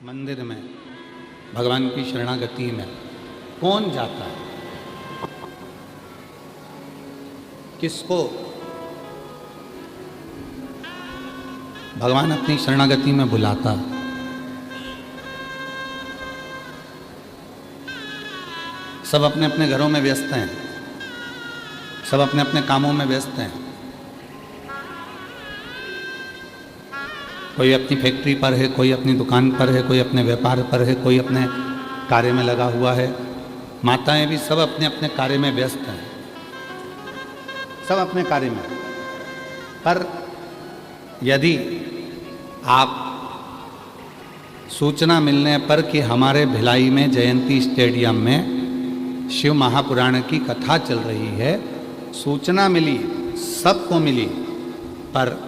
मंदिर में, भगवान की शरणागति में कौन जाता है? किसको भगवान अपनी शरणागति में बुलाता? सब अपने अपने घरों में व्यस्त हैं, सब अपने अपने कामों में व्यस्त हैं। कोई अपनी फैक्ट्री पर है, कोई अपनी दुकान पर है, कोई अपने व्यापार पर है, कोई अपने कार्य में लगा हुआ है। माताएं भी सब अपने अपने कार्य में व्यस्त हैं, सब अपने कार्य में। पर यदि आप सूचना मिलने पर कि हमारे भिलाई में जयंती स्टेडियम में शिव महापुराण की कथा चल रही है, सूचना मिली, सबको मिली, पर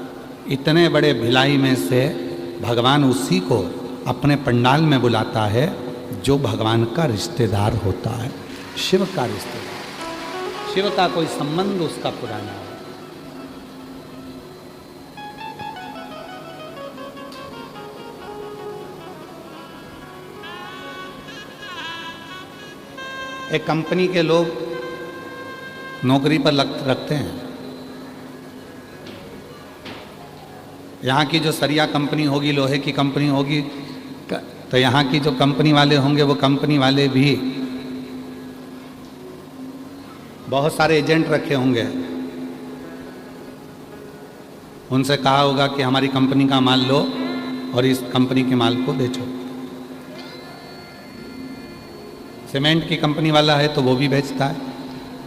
इतने बड़े भिलाई में से भगवान उसी को अपने पंडाल में बुलाता है जो भगवान का रिश्तेदार होता है, शिव का रिश्तेदार। शिव का कोई संबंध उसका पुराना है। एक कंपनी के लोग नौकरी पर रखते हैं। यहाँ की जो सरिया कंपनी होगी, लोहे की कंपनी होगी, तो यहाँ की जो कंपनी वाले होंगे वो कंपनी वाले भी बहुत सारे एजेंट रखे होंगे। उनसे कहा होगा कि हमारी कंपनी का माल लो और इस कंपनी के माल को बेचो। सीमेंट की कंपनी वाला है तो वो भी बेचता है,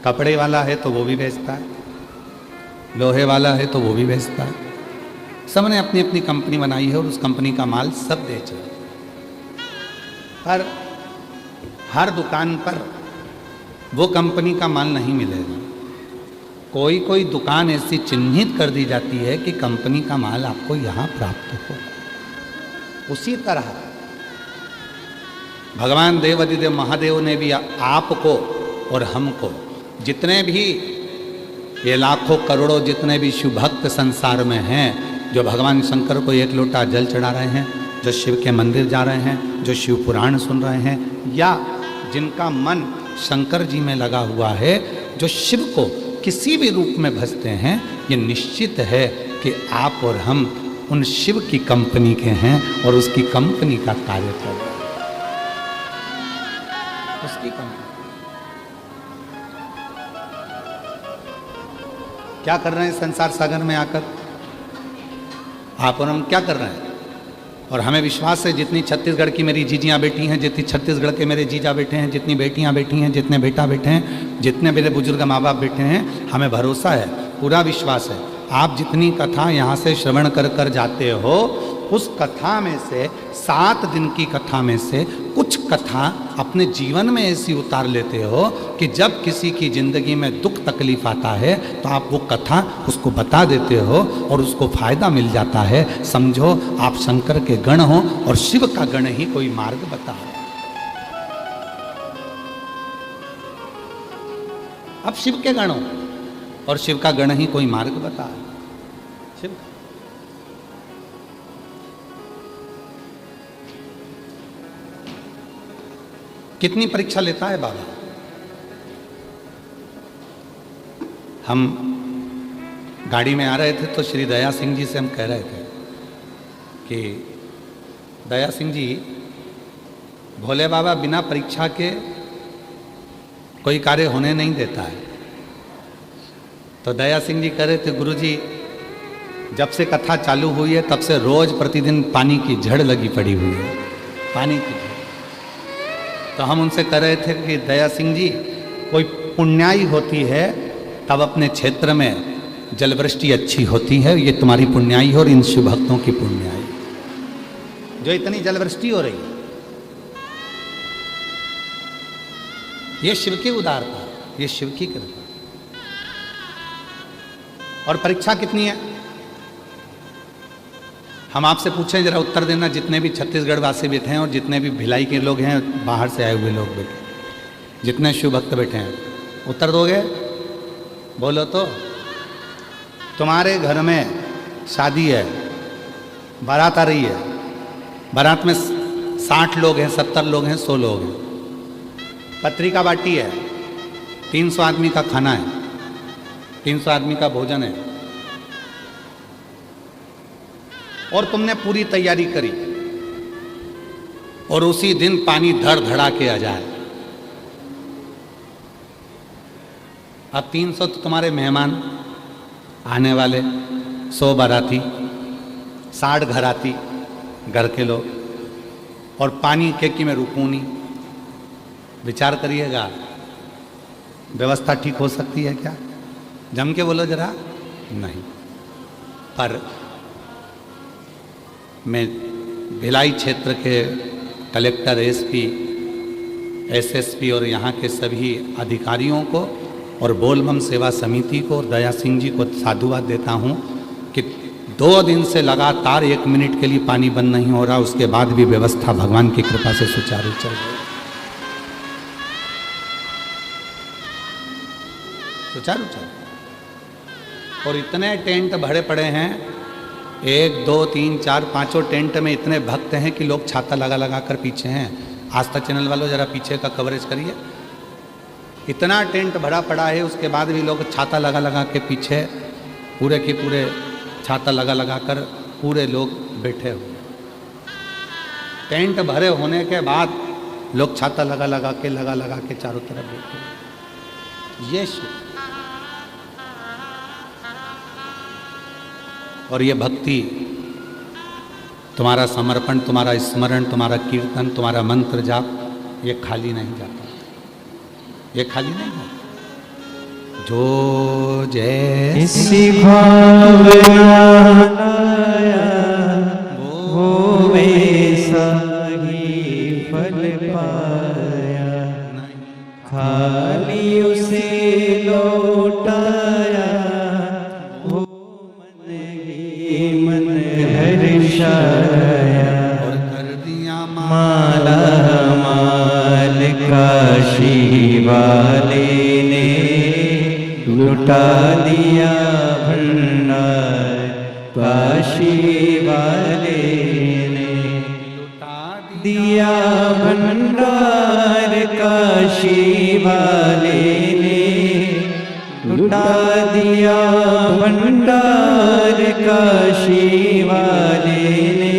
कपड़े वाला है तो वो भी बेचता है, लोहे वाला है तो वो भी बेचता है। सबने अपनी अपनी कंपनी बनाई है और उस कंपनी का माल सब बेच रहे हैं। पर हर दुकान पर वो कंपनी का माल नहीं मिलेगा। कोई कोई दुकान ऐसी चिन्हित कर दी जाती है कि कंपनी का माल आपको यहाँ प्राप्त हो। उसी तरह भगवान देवाधिदेव महादेव ने भी आपको और हमको, जितने भी ये लाखों करोड़ों जितने भी शिव भक्त संसार में हैं, जो भगवान शंकर को एक लोटा जल चढ़ा रहे हैं, जो शिव के मंदिर जा रहे हैं, जो शिव पुराण सुन रहे हैं, या जिनका मन शंकर जी में लगा हुआ है, जो शिव को किसी भी रूप में भजते हैं, ये निश्चित है कि आप और हम उन शिव की कंपनी के हैं और उसकी कंपनी का कार्य कर रहे हैं। उसकी कंपनी क्या कर रहे हैं संसार सागर में आकर? आप और हम क्या कर रहे हैं? और हमें विश्वास है जितनी छत्तीसगढ़ की मेरी जीजियाँ बेटी हैं, जितनी छत्तीसगढ़ के मेरे जीजा बेटे हैं, जितनी बेटियाँ बेटी हैं, जितने बेटा बेटे हैं, जितने मेरे बुजुर्ग माँ बाप बेटे हैं, हमें भरोसा है, पूरा विश्वास है। आप जितनी कथा यहाँ से श्रवण कर कर जाते हो, उस कथा में से 7 दिन की कथा में से कुछ कथा अपने जीवन में ऐसी उतार लेते हो कि जब किसी की ज़िंदगी में दुख तकलीफ आता है तो आप वो कथा उसको बता देते हो और उसको फायदा मिल जाता है। समझो आप शंकर के गण हो और शिव का गण ही कोई मार्ग बता रहा है। अब शिव के गण हो और शिव का गण ही कोई मार्ग बता रहा है। शिव कितनी परीक्षा लेता है बाबा। हम गाड़ी में आ रहे थे तो श्री दया सिंह जी से हम कह रहे थे कि दया सिंह जी, भोले बाबा बिना परीक्षा के कोई कार्य होने नहीं देता है। तो दया सिंह जी कह रहे थे, गुरुजी जब से कथा चालू हुई है तब से रोज प्रतिदिन पानी की झड़ लगी पड़ी हुई है, पानी की झड़। तो हम उनसे कह रहे थे कि दया सिंह जी, कोई पुण्याई होती है तब अपने क्षेत्र में जलवृष्टि अच्छी होती है। ये तुम्हारी पुण्याई है और इन शिव भक्तों की पुण्याई, जो इतनी जलवृष्टि हो रही है, ये शिव की उदारता, ये शिव की कृपा। और परीक्षा कितनी है? हम आपसे पूछें, जरा उत्तर देना, जितने भी छत्तीसगढ़ वासी बैठे हैं और जितने भी भिलाई के लोग हैं, बाहर से आए हुए लोग बैठे, जितने शिव भक्त बैठे हैं, उत्तर दोगे? बोलो तो। तुम्हारे घर में शादी है, बारात आ रही है, बारात में 60 लोग हैं, 70 लोग हैं, 100 लोग हैं, पत्री का बाटी है, 300 आदमी का खाना है, 300 आदमी का भोजन है, और तुमने पूरी तैयारी करी और उसी दिन पानी धड़ धड़ा के आ जाए। अब 300 तो तुम्हारे मेहमान आने वाले, 100 बाराती, 60 घराती घर के लोग, और पानी के में रुकू नहीं। विचार करिएगा, व्यवस्था ठीक हो सकती है क्या? जम के बोलो जरा। नहीं। पर मैं भिलाई क्षेत्र के कलेक्टर, एसपी, एसएसपी और यहाँ के सभी अधिकारियों को और बोलबम सेवा समिति को और दया सिंह जी को साधुवाद देता हूँ कि 2 दिन से लगातार 1 मिनट के लिए पानी बंद नहीं हो रहा, उसके बाद भी व्यवस्था भगवान की कृपा से सुचारू चल रही है, सुचारू चल। और इतने टेंट भरे पड़े हैं, 1, 2, 3, 4, 5 टेंट में इतने भक्त हैं कि लोग छाता लगा लगा कर पीछे हैं। आज तक चैनल वालों जरा पीछे का कवरेज करिए। इतना टेंट भरा पड़ा है, उसके बाद भी लोग छाता लगा लगा के पीछे, पूरे के पूरे छाता लगा लगा कर पूरे लोग बैठे हुए। टेंट भरे होने के बाद लोग छाता लगा लगा के चारों तरफ बैठे। ये और ये भक्ति, तुम्हारा समर्पण, तुम्हारा स्मरण, तुम्हारा कीर्तन, तुम्हारा मंत्र जाप, ये खाली नहीं जाता, ये खाली नहीं जाता। जो जैसी भावना वो वैसा ही फल पाया, खाली उसे लौटाया, वो मन हर्षाया, और कर दिया माला माल काशी वाले ने, लुटा दिया भंडार काशी वाले ने, लुटा दिया भंडार काशी वाले ने, लुटा दिया भंडार काशी वाले ने,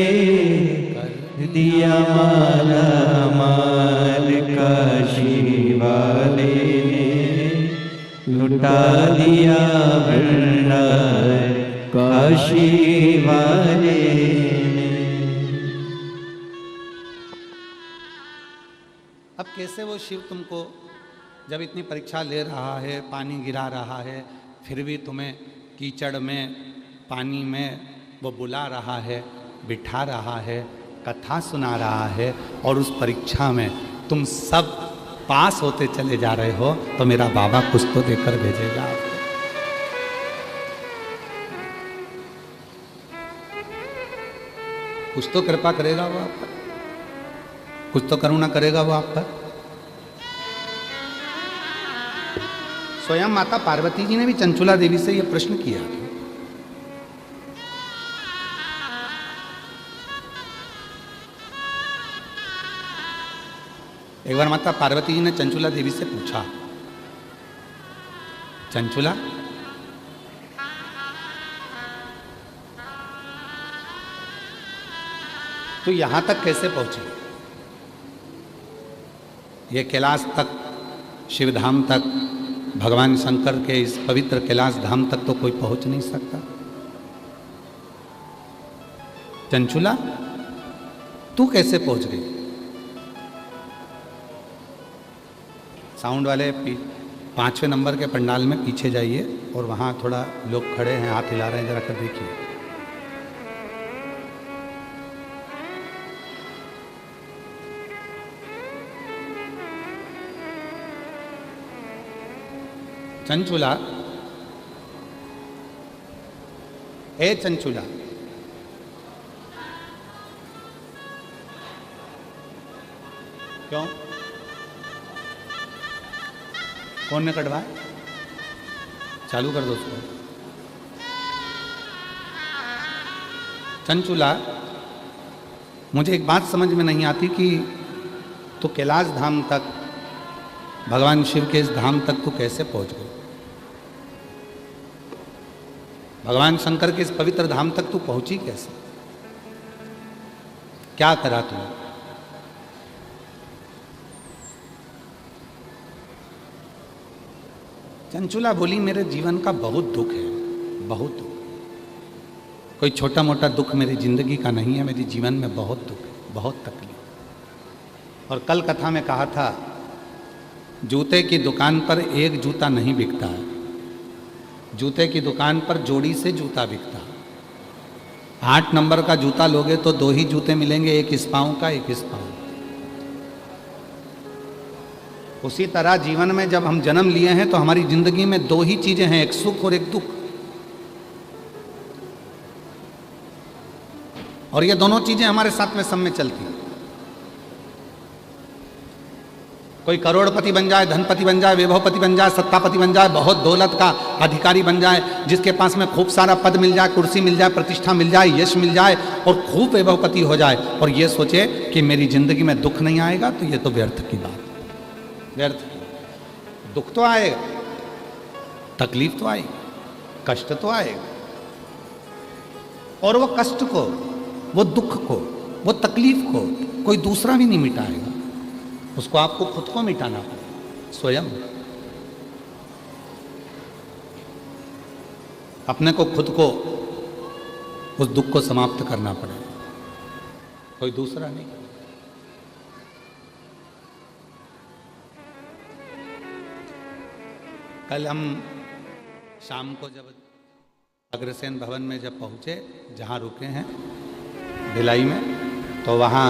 कर दिया माला माल काशी वाले ने, लुटा दिया भंडार काशी वाले ने। अब कैसे वो शिव तुमको, जब इतनी परीक्षा ले रहा है, पानी गिरा रहा है, फिर भी तुम्हें कीचड़ में, पानी में वो बुला रहा है, बिठा रहा है, कथा सुना रहा है, और उस परीक्षा में तुम सब पास होते चले जा रहे हो, तो मेरा बाबा कुछ तो देकर भेजेगा आपको। कुछ तो कृपा करेगा वो आप पर, कुछ तो करुणा करेगा वो आप पर। स्वयं माता पार्वती जी ने भी चंचुला देवी से यह प्रश्न किया। एक बार माता पार्वती जी ने चंचुला देवी से पूछा, चंचुला तो यहां तक कैसे पहुंची? ये कैलाश तक, शिवधाम तक, भगवान शंकर के इस पवित्र कैलाश धाम तक तो कोई पहुंच नहीं सकता। चंचुला तू कैसे पहुंच गई? साउंड वाले 5वें नंबर के पंडाल में पीछे जाइए और वहाँ थोड़ा लोग खड़े हैं, हाथ हिला रहे हैं, जरा कर देखिए। चंचुला, ए चंचुला, क्यों? कौन ने कटवाया? चालू कर दो उसको। चंचुला, मुझे एक बात समझ में नहीं आती कि तू कैलाश धाम तक, भगवान शिव के इस धाम तक तू कैसे पहुंच गई? भगवान शंकर के इस पवित्र धाम तक तू पहुंची कैसे? क्या करा तू? चंचुला बोली, मेरे जीवन का बहुत दुख है, बहुत दुख। कोई छोटा मोटा दुख मेरी जिंदगी का नहीं है, मेरे जीवन में बहुत दुख है, बहुत तकलीफ। और कल कथा में कहा था, जूते की दुकान पर एक जूता नहीं बिकता है, जूते की दुकान पर जोड़ी से जूता बिकता है। 8 नंबर का जूता लोगे तो 2 ही जूते मिलेंगे, एक इस पाँव का, एक इस पाँव। उसी तरह जीवन में जब हम जन्म लिए हैं तो हमारी जिंदगी में 2 ही चीजें हैं, एक सुख और एक दुख। और ये दोनों चीजें हमारे साथ में सब में चलती हैं। कोई करोड़पति बन जाए, धनपति बन जाए, वैभवपति बन जाए, सत्तापति बन जाए, बहुत दौलत का अधिकारी बन जाए, जिसके पास में खूब सारा पद मिल जाए, कुर्सी मिल जाए, प्रतिष्ठा मिल जाए, यश मिल जाए और खूब वैभवपति हो जाए, और ये सोचे कि मेरी जिंदगी में दुख नहीं आएगा, तो ये तो व्यर्थ की बात, व्यर्थ। दुख तो आएगा, तकलीफ तो आएगी, कष्ट तो आएगा, और वो कष्ट को, वो दुख को, वो तकलीफ को कोई दूसरा भी नहीं मिटाएगा, उसको आपको खुद को मिटाना पड़ेगा, स्वयं। अपने को, खुद को उस दुख को समाप्त करना पड़ेगा, कोई दूसरा नहीं। कल हम शाम को जब अग्रसेन भवन में जब पहुंचे, जहां रुके हैं भिलाई में, तो वहां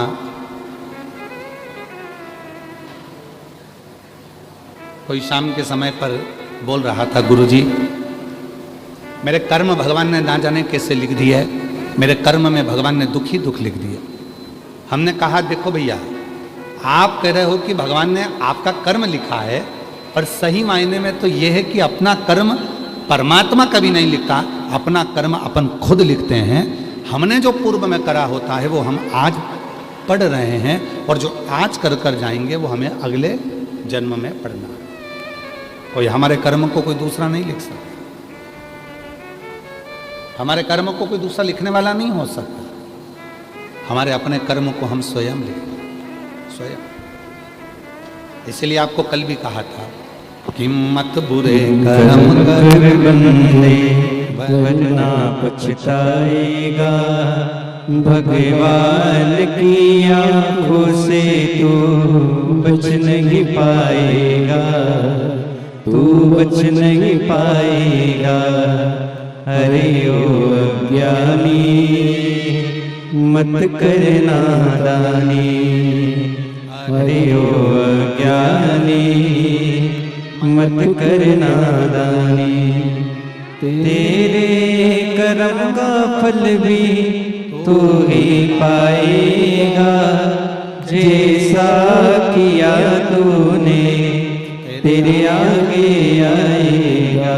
कोई शाम के समय पर बोल रहा था, गुरुजी मेरे कर्म भगवान ने ना जाने कैसे लिख दिया है, मेरे कर्म में भगवान ने दुख ही दुख लिख दिया। हमने कहा, देखो भैया, आप कह रहे हो कि भगवान ने आपका कर्म लिखा है, पर सही मायने में तो यह है कि अपना कर्म परमात्मा कभी नहीं लिखता, अपना कर्म अपन खुद लिखते हैं। हमने जो पूर्व में करा होता है वो हम आज पढ़ रहे हैं, और जो आज कर कर जाएंगे वो हमें अगले जन्म में पढ़ना है। कोई हमारे कर्म को कोई दूसरा नहीं लिख सकता, हमारे कर्म को कोई दूसरा लिखने वाला नहीं हो सकता। हमारे अपने कर्म को हम स्वयं लिखते हैं, स्वयं। इसलिए आपको कल भी कहा था कि मत बुरे कर्म कर बंदे, वरना पछताएगा, भगवान की आंखों से तू बच नहीं पाएगा, तू बच नहीं पाएगा। अरे ओ अज्ञानी मत कर नादानी, अरे ओ अज्ञानी मत कर नादानी। तेरे कर्म का फल भी तू ही पाएगा, जैसा किया तूने तेरे आगे आएगा।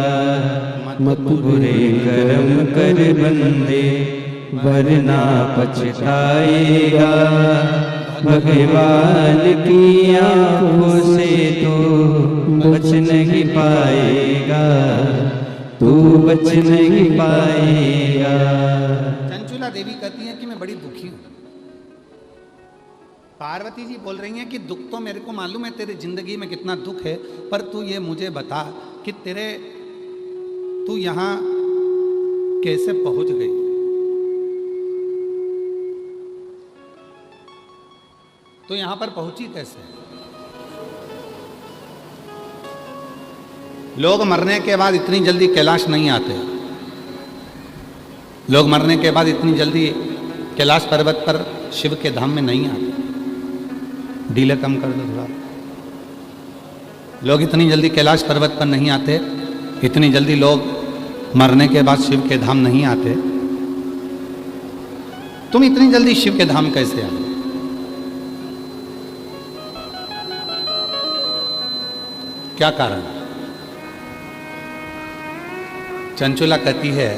मत बुरे कर्म कर बंदे, वरना पछताएगा, भगवान की आंखों से तू बच नहीं पाएगा, तू बच नहीं पाएगा। चंचुला देवी कहती हैं कि मैं बड़ी दुखी हूं। पार्वती जी बोल रही हैं कि दुख तो मेरे को मालूम है, तेरे जिंदगी में कितना दुख है, पर तू ये मुझे बता कि तू यहां कैसे पहुंच गई? तो यहां पर पहुंची कैसे? लोग मरने के बाद इतनी जल्दी कैलाश नहीं आते, लोग मरने के बाद इतनी जल्दी कैलाश पर्वत पर शिव के धाम में नहीं आते। डीले कम कर दो थोड़ा। लोग इतनी जल्दी कैलाश पर्वत पर नहीं आते, इतनी जल्दी लोग मरने के बाद शिव के धाम नहीं आते। तुम इतनी जल्दी शिव के धाम कैसे आए? क्या कारण? चंचुला कहती है,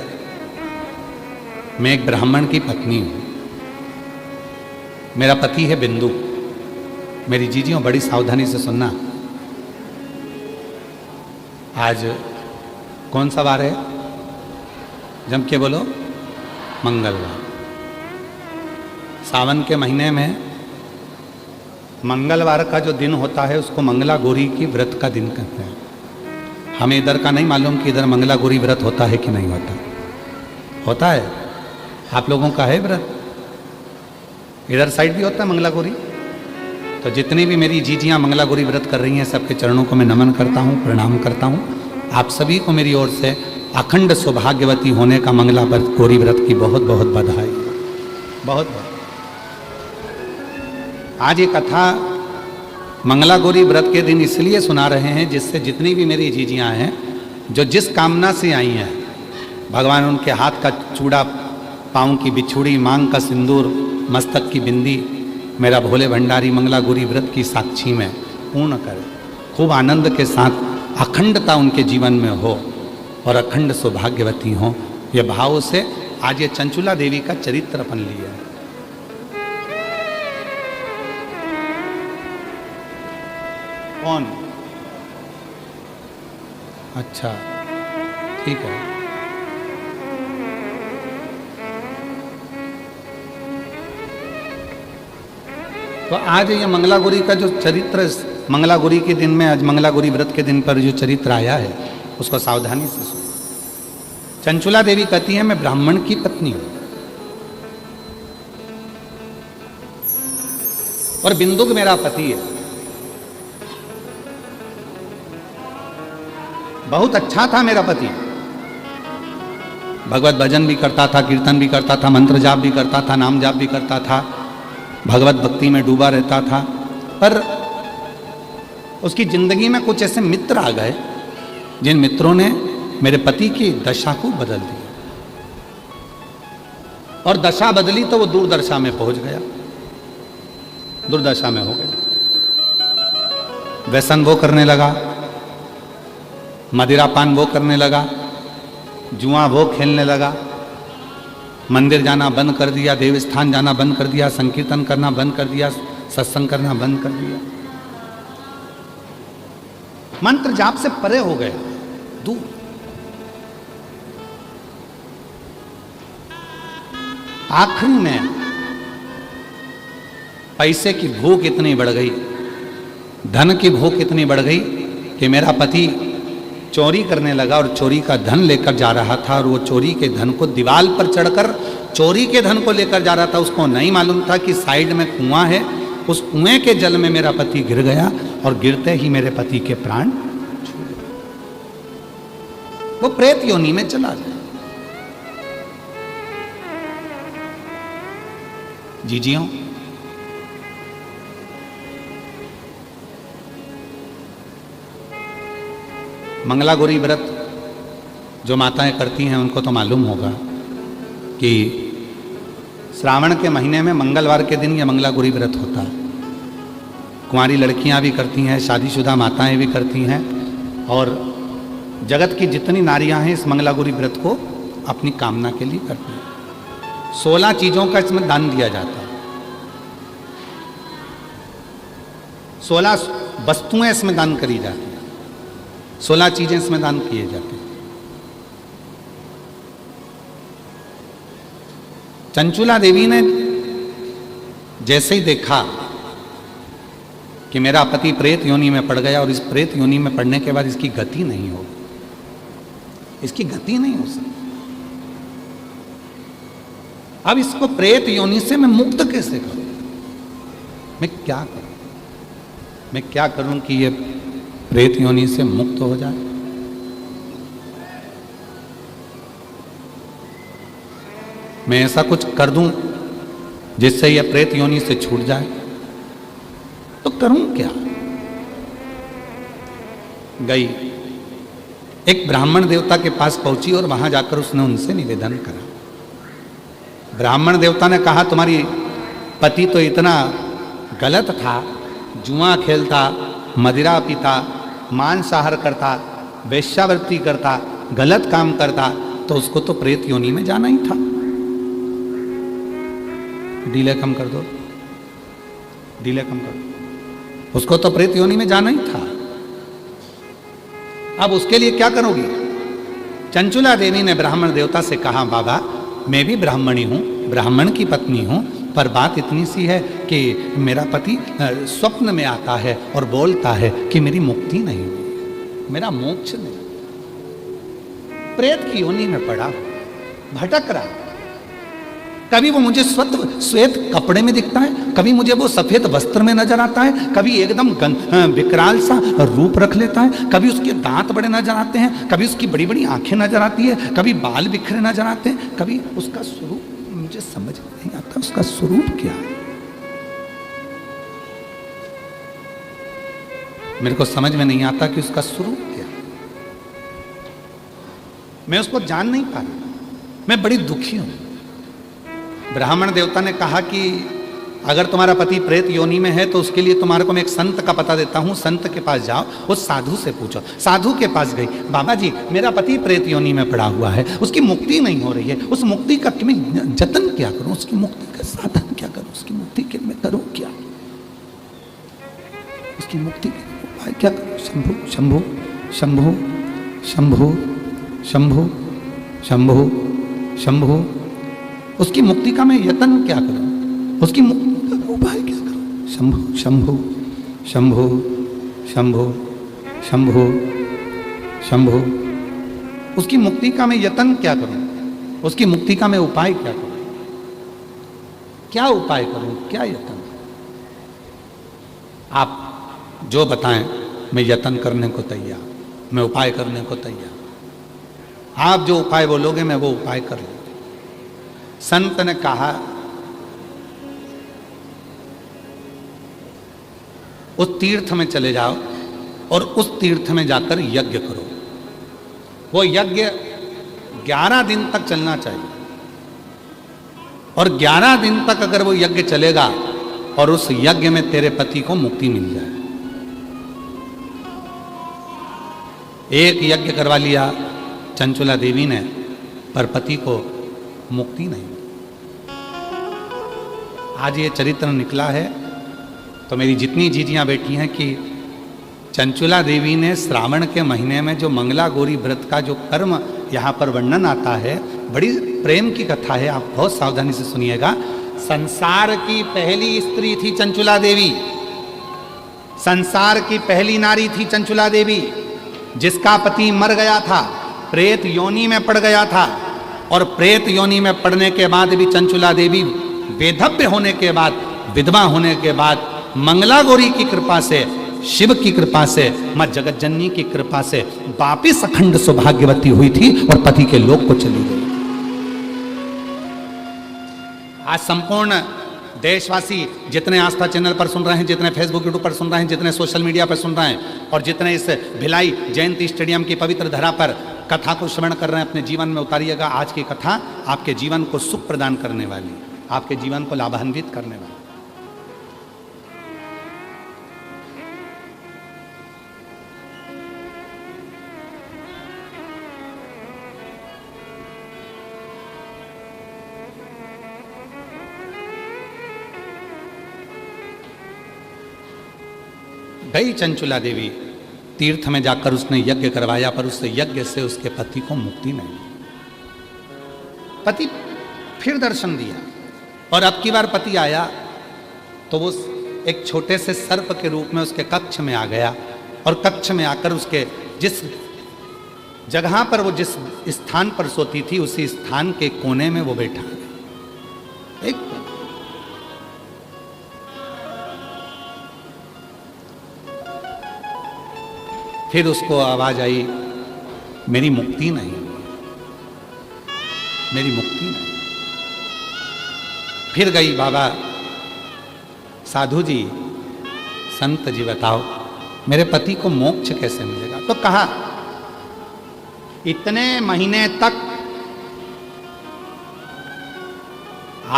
मैं एक ब्राह्मण की पत्नी हूं, मेरा पति है बिंदु। मेरी जीजियों बड़ी सावधानी से सुनना। आज कौन सा वार है? जम के बोलो। मंगलवार। सावन के महीने में मंगलवार का जो दिन होता है उसको मंगला गौरी की व्रत का दिन कहते हैं। हमें इधर का नहीं मालूम कि इधर मंगला गौरी व्रत होता है कि नहीं होता। होता है? आप लोगों का है व्रत? इधर साइड भी होता है मंगला गौरी? तो जितनी भी मेरी जीजियाँ मंगला गौरी व्रत कर रही हैं सबके चरणों को मैं नमन करता हूँ, प्रणाम करता हूँ। आप सभी को मेरी ओर से अखंड सौभाग्यवती होने का मंगला गौरी व्रत की बहुत बहुत बधाई। बहुत बहुत। आज ये कथा मंगला गौरी व्रत के दिन इसलिए सुना रहे हैं जिससे जितनी भी मेरी जीजियाँ हैं जो जिस कामना से आई हैं, भगवान उनके हाथ का चूड़ा, पाँव की बिछुड़ी, मांग का सिंदूर, मस्तक की बिंदी मेरा भोले भंडारी मंगला गौरी व्रत की साक्षी में पूर्ण करे। खूब आनंद के साथ अखंडता उनके जीवन में हो और अखंड सौभाग्यवती हो। ये भाव से आज ये चंचुला देवी का चरित्र अपन लिया है। कौन? अच्छा, ठीक है। तो आज ये मंगला गौरी का जो चरित्र, मंगला गौरी के दिन में, आज मंगला गौरी व्रत के दिन पर जो चरित्र आया है उसको सावधानी से सुनो। चंचुला देवी कहती है मैं ब्राह्मण की पत्नी हूं और बिंदुक मेरा पति है। बहुत अच्छा था मेरा पति, भगवत भजन भी करता था, कीर्तन भी करता था, मंत्र जाप भी करता था, नाम जाप भी करता था, भगवत भक्ति में डूबा रहता था। पर उसकी जिंदगी में कुछ ऐसे मित्र आ गए जिन मित्रों ने मेरे पति की दशा को बदल दिया और दशा बदली तो वो दुर्दशा में पहुंच गया, दुर्दशा में हो गया। व्यसन वो करने लगा, मदिरापान वो करने लगा, जुआ वो खेलने लगा, मंदिर जाना बंद कर दिया, देवस्थान जाना बंद कर दिया, संकीर्तन करना बंद कर दिया, सत्संग करना बंद कर दिया, मंत्र जाप से परे हो गया, दूर। आखिरी में पैसे की भूख इतनी बढ़ गई, धन की भूख इतनी बढ़ गई कि मेरा पति चोरी करने लगा और चोरी का धन लेकर जा रहा था और वो चोरी के धन को दीवार पर चढ़कर चोरी के धन को लेकर जा रहा था। उसको नहीं मालूम था कि साइड में कुआं है, उस कुएं के जल में मेरा पति गिर गया और गिरते ही मेरे पति के प्राण छूट गए। वो प्रेत योनि में चला गया। जीजियों, मंगला गौरी व्रत जो माताएं करती हैं उनको तो मालूम होगा कि श्रावण के महीने में मंगलवार के दिन यह मंगला गौरी व्रत होता है। कुंवारी लड़कियां भी करती हैं, शादीशुदा माताएं भी करती हैं और जगत की जितनी नारियां हैं इस मंगला गौरी व्रत को अपनी कामना के लिए करती हैं। 16 चीज़ों का इसमें दान दिया जाता है, 16 वस्तुएं इसमें दान करी जाती हैं, 16 चीजें इसमें दान किए जाते हैं। चंचुला देवी ने जैसे ही देखा कि मेरा पति प्रेत योनि में पड़ गया और इस प्रेत योनि में पड़ने के बाद इसकी गति नहीं होगी, इसकी गति नहीं हो सकती, अब इसको प्रेत योनि से मैं मुक्त कैसे करूं? मैं क्या करूं? मैं क्या करूं कि ये प्रेत योनि से मुक्त हो जाए? मैं ऐसा कुछ कर दूं जिससे ये प्रेत योनि से छूट जाए, तो करूं क्या? गई, एक ब्राह्मण देवता के पास पहुंची और वहां जाकर उसने उनसे निवेदन करा। ब्राह्मण देवता ने कहा तुम्हारी पति तो इतना गलत था, जुआ खेलता, मदिरा पीता, मांसाहार करता, वेश्यावृत्ति करता, गलत काम करता, तो उसको तो प्रेत योनि में जाना ही था। डीले कम कर दो। डीले कम करो। उसको तो प्रेत योनि में जाना ही था। अब उसके लिए क्या करोगी? चंचुला देवी ने ब्राह्मण देवता से कहा, बाबा मैं भी ब्राह्मणी हूं, ब्राह्मण की पत्नी हूं, पर बात इतनी सी है कि मेरा पति स्वप्न में आता है और बोलता है कि मेरी मुक्ति नहीं हुई, मेरा मोक्ष नहीं, प्रेत की योनि में पड़ा, भटक रहा। कभी वो मुझे श्वेत कपड़े में दिखता है, कभी मुझे वो सफेद वस्त्र में नजर आता है, कभी एकदम विकराल सा रूप रख लेता है, कभी उसके दांत बड़े नजर आते हैं, कभी उसकी बड़ी बड़ी आंखें नजर आती है, कभी बाल बिखरे नजर आते हैं, कभी उसका स्वरूप मुझे समझ नहीं आता, उसका स्वरूप क्या है। मेरे को समझ में नहीं आता कि उसका स्वरूप क्या है। मैं उसको जान नहीं पा रहा, मैं बड़ी दुखी हूं। ब्राह्मण देवता ने कहा कि अगर तुम्हारा पति प्रेत योनि में है तो उसके लिए तुम्हारे को मैं एक संत का पता देता हूँ, संत के पास जाओ, उस साधु से पूछो। साधु के पास गई, बाबा जी मेरा पति प्रेत योनि में पड़ा हुआ है, उसकी मुक्ति नहीं हो रही है, उस मुक्ति का मैं जतन क्या करूँ, उसकी मुक्ति का साधन क्या करूँ, उसकी मुक्ति के मैं करूँ क्या, उसकी मुक्ति के उपाय क्या करूँ? शंभु शंभु शंभु शंभु शंभु शंभु शंभु, उसकी मुक्ति का मैं यत्न क्या करूं, उसकी मुक्ति का उपाय क्या करूं? शंभु शंभु शंभु शंभु शंभु शंभु, उसकी मुक्ति का मैं यत्न क्या करूं, उसकी मुक्ति का मैं उपाय क्या करूं, क्या उपाय करूं, क्या यत्न? आप जो बताएं मैं यत्न करने को तैयार, मैं उपाय करने को तैयार। आप जो उपाय बोलोगे मैं वो उपाय कर लूंगा। संत ने कहा, उस तीर्थ में चले जाओ और उस तीर्थ में जाकर यज्ञ करो। वो यज्ञ 11 दिन तक चलना चाहिए, और 11 दिन तक अगर वो यज्ञ चलेगा और उस यज्ञ में तेरे पति को मुक्ति मिल जाए। एक यज्ञ करवा लिया चंचुला देवी ने, पर पति को मुक्ति नहीं। आज ये चरित्र निकला है तो मेरी जितनी जीजियां बैठी हैं कि चंचुला देवी ने श्रावण के महीने में जो मंगला गौरी व्रत का जो कर्म यहाँ पर वर्णन आता है, बड़ी प्रेम की कथा है, आप बहुत सावधानी से सुनिएगा। संसार की पहली स्त्री थी चंचुला देवी, संसार की पहली नारी थी चंचुला देवी, जिसका पति मर गया था, प्रेत योनि में पड़ गया था, और प्रेत योनि में पड़ने के बाद भी चंचुला देवी वेधव्य होने के बाद, विधवा होने के बाद, मंगला गौरी की कृपा से, शिव की कृपा से, मां जगत जननी की कृपा से वापिस अखंड सौभाग्यवती हुई थी और पति के लोक को चली गई। आज संपूर्ण देशवासी जितने आस्था चैनल पर सुन रहे हैं, जितने फेसबुक यूट्यूब पर सुन रहे हैं, जितने सोशल मीडिया पर सुन रहे हैं, और जितने इस भिलाई जयंती स्टेडियम की पवित्र धरा पर कथा को श्रवण कर रहे हैं, अपने जीवन में उतारिएगा। आज की कथा आपके जीवन को सुख प्रदान करने वाली, आपके जीवन को लाभान्वित करने वाली। गई चंचुला देवी तीर्थ में जाकर उसने यज्ञ करवाया, पर उस यज्ञ से उसके पति को मुक्ति नहीं। पति फिर दर्शन दिया, और अब की बार पति आया तो वो एक छोटे से सर्प के रूप में उसके कक्ष में आ गया, और कक्ष में आकर उसके जिस जगह पर वो जिस स्थान पर सोती थी, उसी स्थान के कोने में वो बैठा। एक फिर उसको आवाज आई, मेरी मुक्ति नहीं, मेरी मुक्ति नहीं। फिर गई, बाबा साधु जी, संत जी बताओ मेरे पति को मोक्ष कैसे मिलेगा? तो कहा इतने महीने तक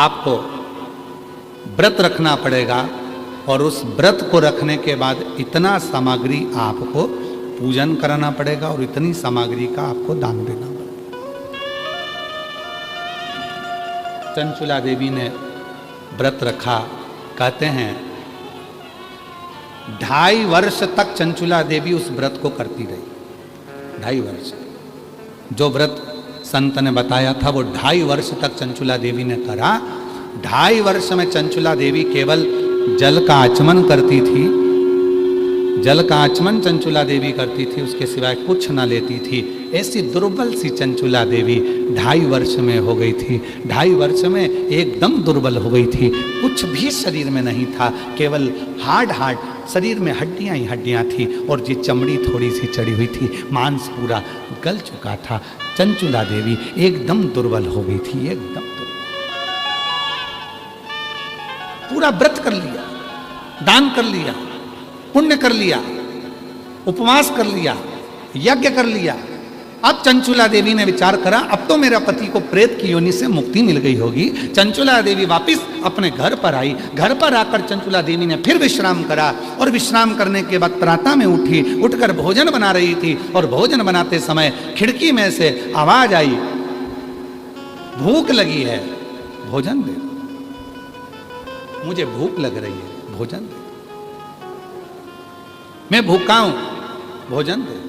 आपको व्रत रखना पड़ेगा, और उस व्रत को रखने के बाद इतना सामग्री आपको पूजन कराना पड़ेगा, और इतनी सामग्री का आपको दान देना पड़ेगा। चंचुला देवी ने व्रत रखा। कहते हैं 2.5 वर्ष तक चंचुला देवी उस व्रत को करती रही। 2.5 वर्ष जो व्रत संत ने बताया था वो 2.5 वर्ष तक चंचुला देवी ने करा। 2.5 वर्ष में चंचुला देवी केवल जल का आचमन करती थी, जल का आचमन चंचुला देवी करती थी, उसके सिवाय कुछ ना लेती थी। ऐसी दुर्बल सी चंचुला देवी 2.5 वर्ष में हो गई थी। 2.5 वर्ष में एकदम दुर्बल हो गई थी, कुछ भी शरीर में नहीं था, केवल हाड शरीर में हड्डियां ही हड्डियां थी और ये चमड़ी थोड़ी सी चढ़ी हुई थी, मांस पूरा गल चुका था। चंचुला देवी एकदम दुर्बल हो गई थी, एकदम दुर्बल। पूरा व्रत कर लिया, दान कर लिया, पुण्य कर लिया, उपवास कर लिया, यज्ञ कर लिया। अब चंचुला देवी ने विचार करा अब तो मेरा पति को प्रेत की योनि से मुक्ति मिल गई होगी। चंचुला देवी वापस अपने घर पर आई। घर पर आकर चंचुला देवी ने फिर विश्राम करा और विश्राम करने के बाद प्रातः में उठी, उठकर भोजन बना रही थी और भोजन बनाते समय खिड़की में से आवाज आई, भूख लगी है, भोजन दे दो, मुझे भूख लग रही है, भोजन दे दो, मैं भूखा हूं, भोजन दे।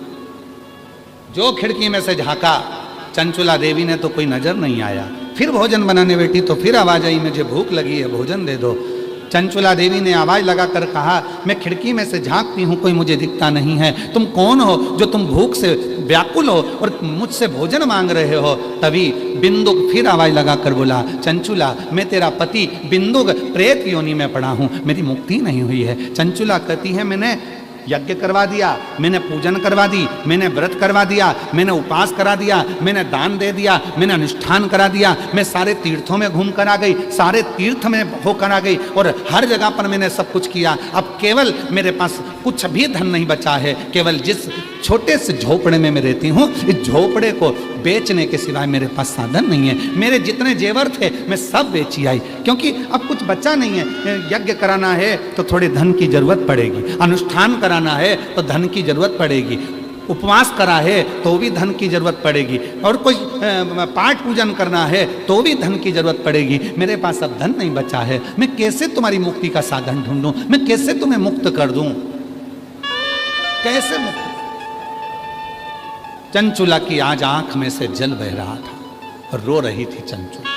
जो खिड़की में से झांका, चंचुला देवी ने तो कोई नजर नहीं आया। फिर भोजन बनाने बैठी तो फिर आवाज आई, मुझे भूख लगी है, भोजन दे दो। चंचुला देवी ने आवाज लगाकर कहा, मैं खिड़की में से झांकती हूं, कोई मुझे दिखता नहीं है, तुम कौन हो जो तुम भूख से व्याकुल हो और मुझसे भोजन मांग रहे हो। तभी बिंदुक फिर आवाज लगाकर बोला, चंचुला मैं तेरा पति बिंदुक प्रेत योनि में पड़ा हूं, मेरी मुक्ति नहीं हुई है। चंचुला कहती है, मैंने यज्ञ करवा दिया, मैंने पूजन करवा दी, मैंने व्रत करवा दिया, मैंने उपवास करा दिया, मैंने दान दे दिया, मैंने अनुष्ठान करा दिया, मैं सारे तीर्थों में घूम कर आ गई, सारे तीर्थ में होकर आ गई और हर जगह पर मैंने सब कुछ किया। अब केवल मेरे पास कुछ भी धन नहीं बचा है, केवल जिस छोटे से झोपड़े में मैं रहती हूँ, इस झोपड़े को बेचने के सिवाय मेरे पास साधन नहीं है। मेरे जितने जेवर थे मैं सब बेची आई, क्योंकि अब कुछ बचा नहीं है। यज्ञ कराना है तो थोड़े धन की जरूरत पड़ेगी, अनुष्ठान कराना है तो धन की जरूरत पड़ेगी, उपवास करा है तो भी धन की जरूरत पड़ेगी, और कोई पाठ पूजन करना है तो भी धन की जरूरत पड़ेगी। मेरे पास अब धन नहीं बचा है, मैं कैसे तुम्हारी मुक्ति का साधन ढूंढूं, मैं कैसे तुम्हें मुक्त कर दूं, कैसे मुक्त। चंचुला की आज आंख में से जल बह रहा था और रो रही थी चंचुला,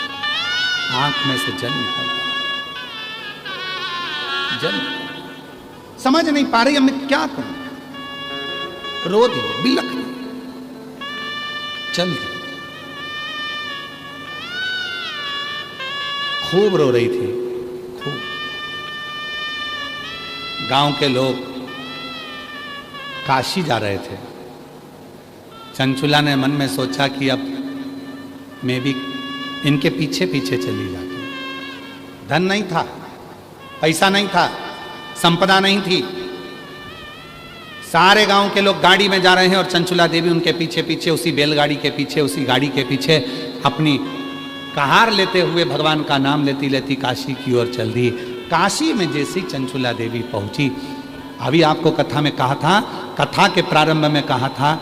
आंख में से जल निकल रहा, जल समझ नहीं पा रही अब मैं क्या करूं, रो दी, बिलख दी, चल दी, खूब रो रही थी, खूब। गांव के लोग काशी जा रहे थे। चंचुला ने मन में सोचा कि अब मैं भी इनके पीछे पीछे चली जाती। धन नहीं था, पैसा नहीं था, संपदा नहीं थी, सारे गांव के लोग गाड़ी में जा रहे हैं और चंचुला देवी उनके पीछे पीछे, उसी बैलगाड़ी के पीछे, उसी गाड़ी के पीछे अपनी कहार लेते हुए भगवान का नाम लेती लेती काशी की ओर चल दी। काशी में जैसी चंचुला देवी पहुंची, अभी आपको कथा में कहा था, कथा के प्रारंभ में कहा था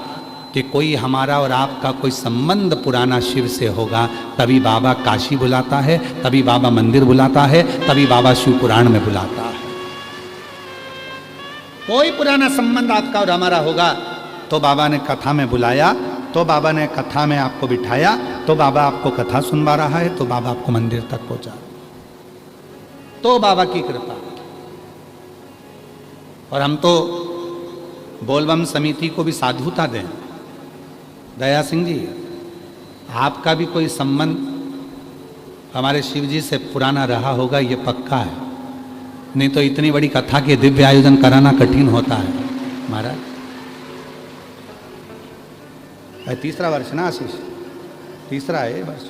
कि कोई हमारा और आपका कोई संबंध पुराना शिव से होगा, तभी बाबा काशी बुलाता है, तभी बाबा मंदिर बुलाता है, तभी बाबा शिव पुराण में बुलाता है। कोई पुराना संबंध आपका और हमारा होगा तो बाबा ने कथा में बुलाया, तो बाबा ने कथा में आपको बिठाया, तो बाबा आपको कथा सुनवा रहा है, तो बाबा आपको मंदिर तक पहुंचा, तो बाबा की कृपा। और हम तो बोलबम समिति को भी साधुता दें। दया सिंह जी, आपका भी कोई संबंध हमारे शिव जी से पुराना रहा होगा, ये पक्का है, नहीं तो इतनी बड़ी कथा के दिव्य आयोजन कराना कठिन होता है महाराज। तीसरा वर्ष ना आशीष, तीसरा है वर्ष,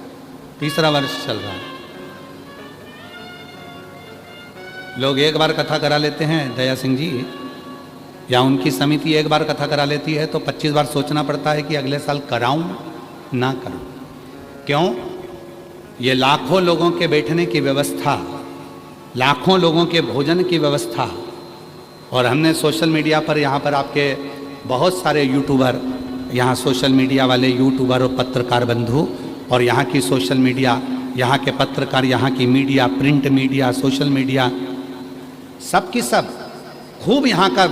तीसरा वर्ष चल रहा है। लोग एक बार कथा करा लेते हैं दया सिंह जी, या उनकी समिति एक बार कथा करा लेती है तो 25 बार सोचना पड़ता है कि अगले साल कराऊं ना करूं। क्यों? ये लाखों लोगों के बैठने की व्यवस्था, लाखों लोगों के भोजन की व्यवस्था, और हमने सोशल मीडिया पर यहाँ पर आपके बहुत सारे यूट्यूबर, यहाँ सोशल मीडिया वाले यूट्यूबर और पत्रकार बंधु, और यहाँ की सोशल मीडिया, यहाँ के पत्रकार, यहाँ की media, print media, social media, सब की सब खूब यहाँ का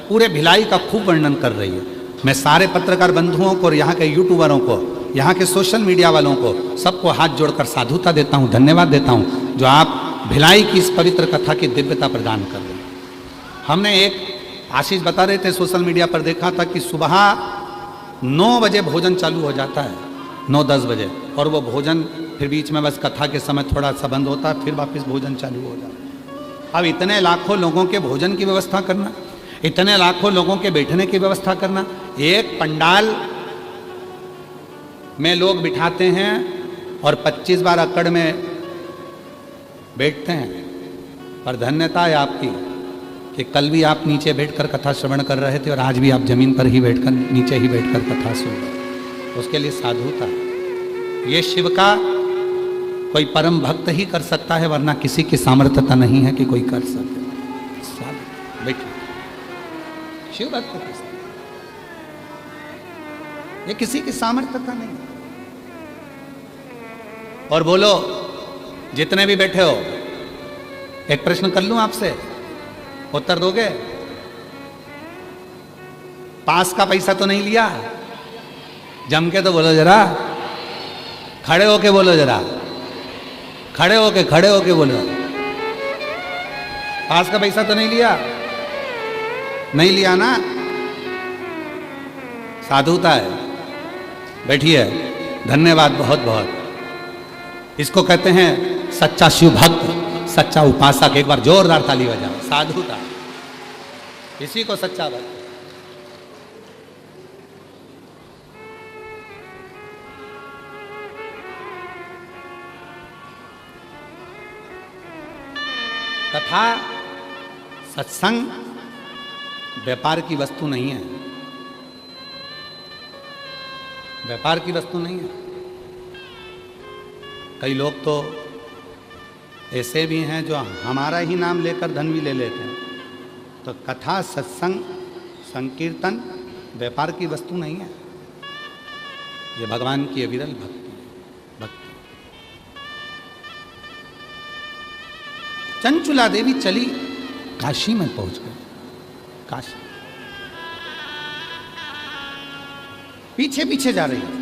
पूरे भिलाई का खूब वर्णन कर रही है। मैं सारे पत्रकार बंधुओं को और यहाँ के यूट्यूबरों को, यहाँ के सोशल मीडिया वालों को, सबको हाथ जोड़कर साधुता देता हूँ, धन्यवाद देता हूँ जो आप भिलाई की इस पवित्र कथा की दिव्यता प्रदान कर रहे हैं। हमने एक आशीष बता रहे थे सोशल मीडिया पर देखा था कि सुबह 9 बजे भोजन चालू हो जाता है, 9-10 बजे, और वो भोजन फिर बीच में बस कथा के समय थोड़ा सा बंद होता है, फिर वापस भोजन चालू हो जाता है। अब इतने लाखों लोगों के भोजन की व्यवस्था करना, इतने लाखों लोगों के बैठने की व्यवस्था करना, एक पंडाल में लोग बिठाते हैं और 25 बार अकड़ में बैठते हैं। पर धन्यता है आपकी कि कल भी आप नीचे बैठकर कथा श्रवण कर रहे थे और आज भी आप जमीन पर ही बैठकर, नीचे ही बैठकर कथा सुन रहे हैं। उसके लिए साधुता, ये शिव का कोई परम भक्त ही कर सकता है, वरना किसी की सामर्थ्यता नहीं है कि कोई कर सके। बैठो, शिव भक्त कर सकते, ये किसी की सामर्थ्यता नहीं। और बोलो, जितने भी बैठे हो, एक प्रश्न कर लूं आपसे, उत्तर दोगे? पास का पैसा तो नहीं लिया? जम के तो बोलो जरा, खड़े होके बोलो जरा, खड़े होके बोलो। पास का पैसा तो नहीं लिया? नहीं लिया ना? साधुता है। बैठिए, धन्यवाद बहुत बहुत। इसको कहते हैं सच्चा शिव भक्त, सच्चा उपासक। एक बार जोरदार ताली बजाओ। साधुता, इसी को सच्चा भक्त। कथा, सत्संग व्यापार की वस्तु नहीं है, व्यापार की वस्तु नहीं है। कई लोग तो ऐसे भी हैं जो हमारा ही नाम लेकर धन भी ले लेते हैं। तो कथा, सत्संग, संकीर्तन व्यापार की वस्तु नहीं है, ये भगवान की अविरल भक्ति है। भक्ति। चंचुला देवी चली, काशी में पहुंच गई। काशी पीछे पीछे जा रही है,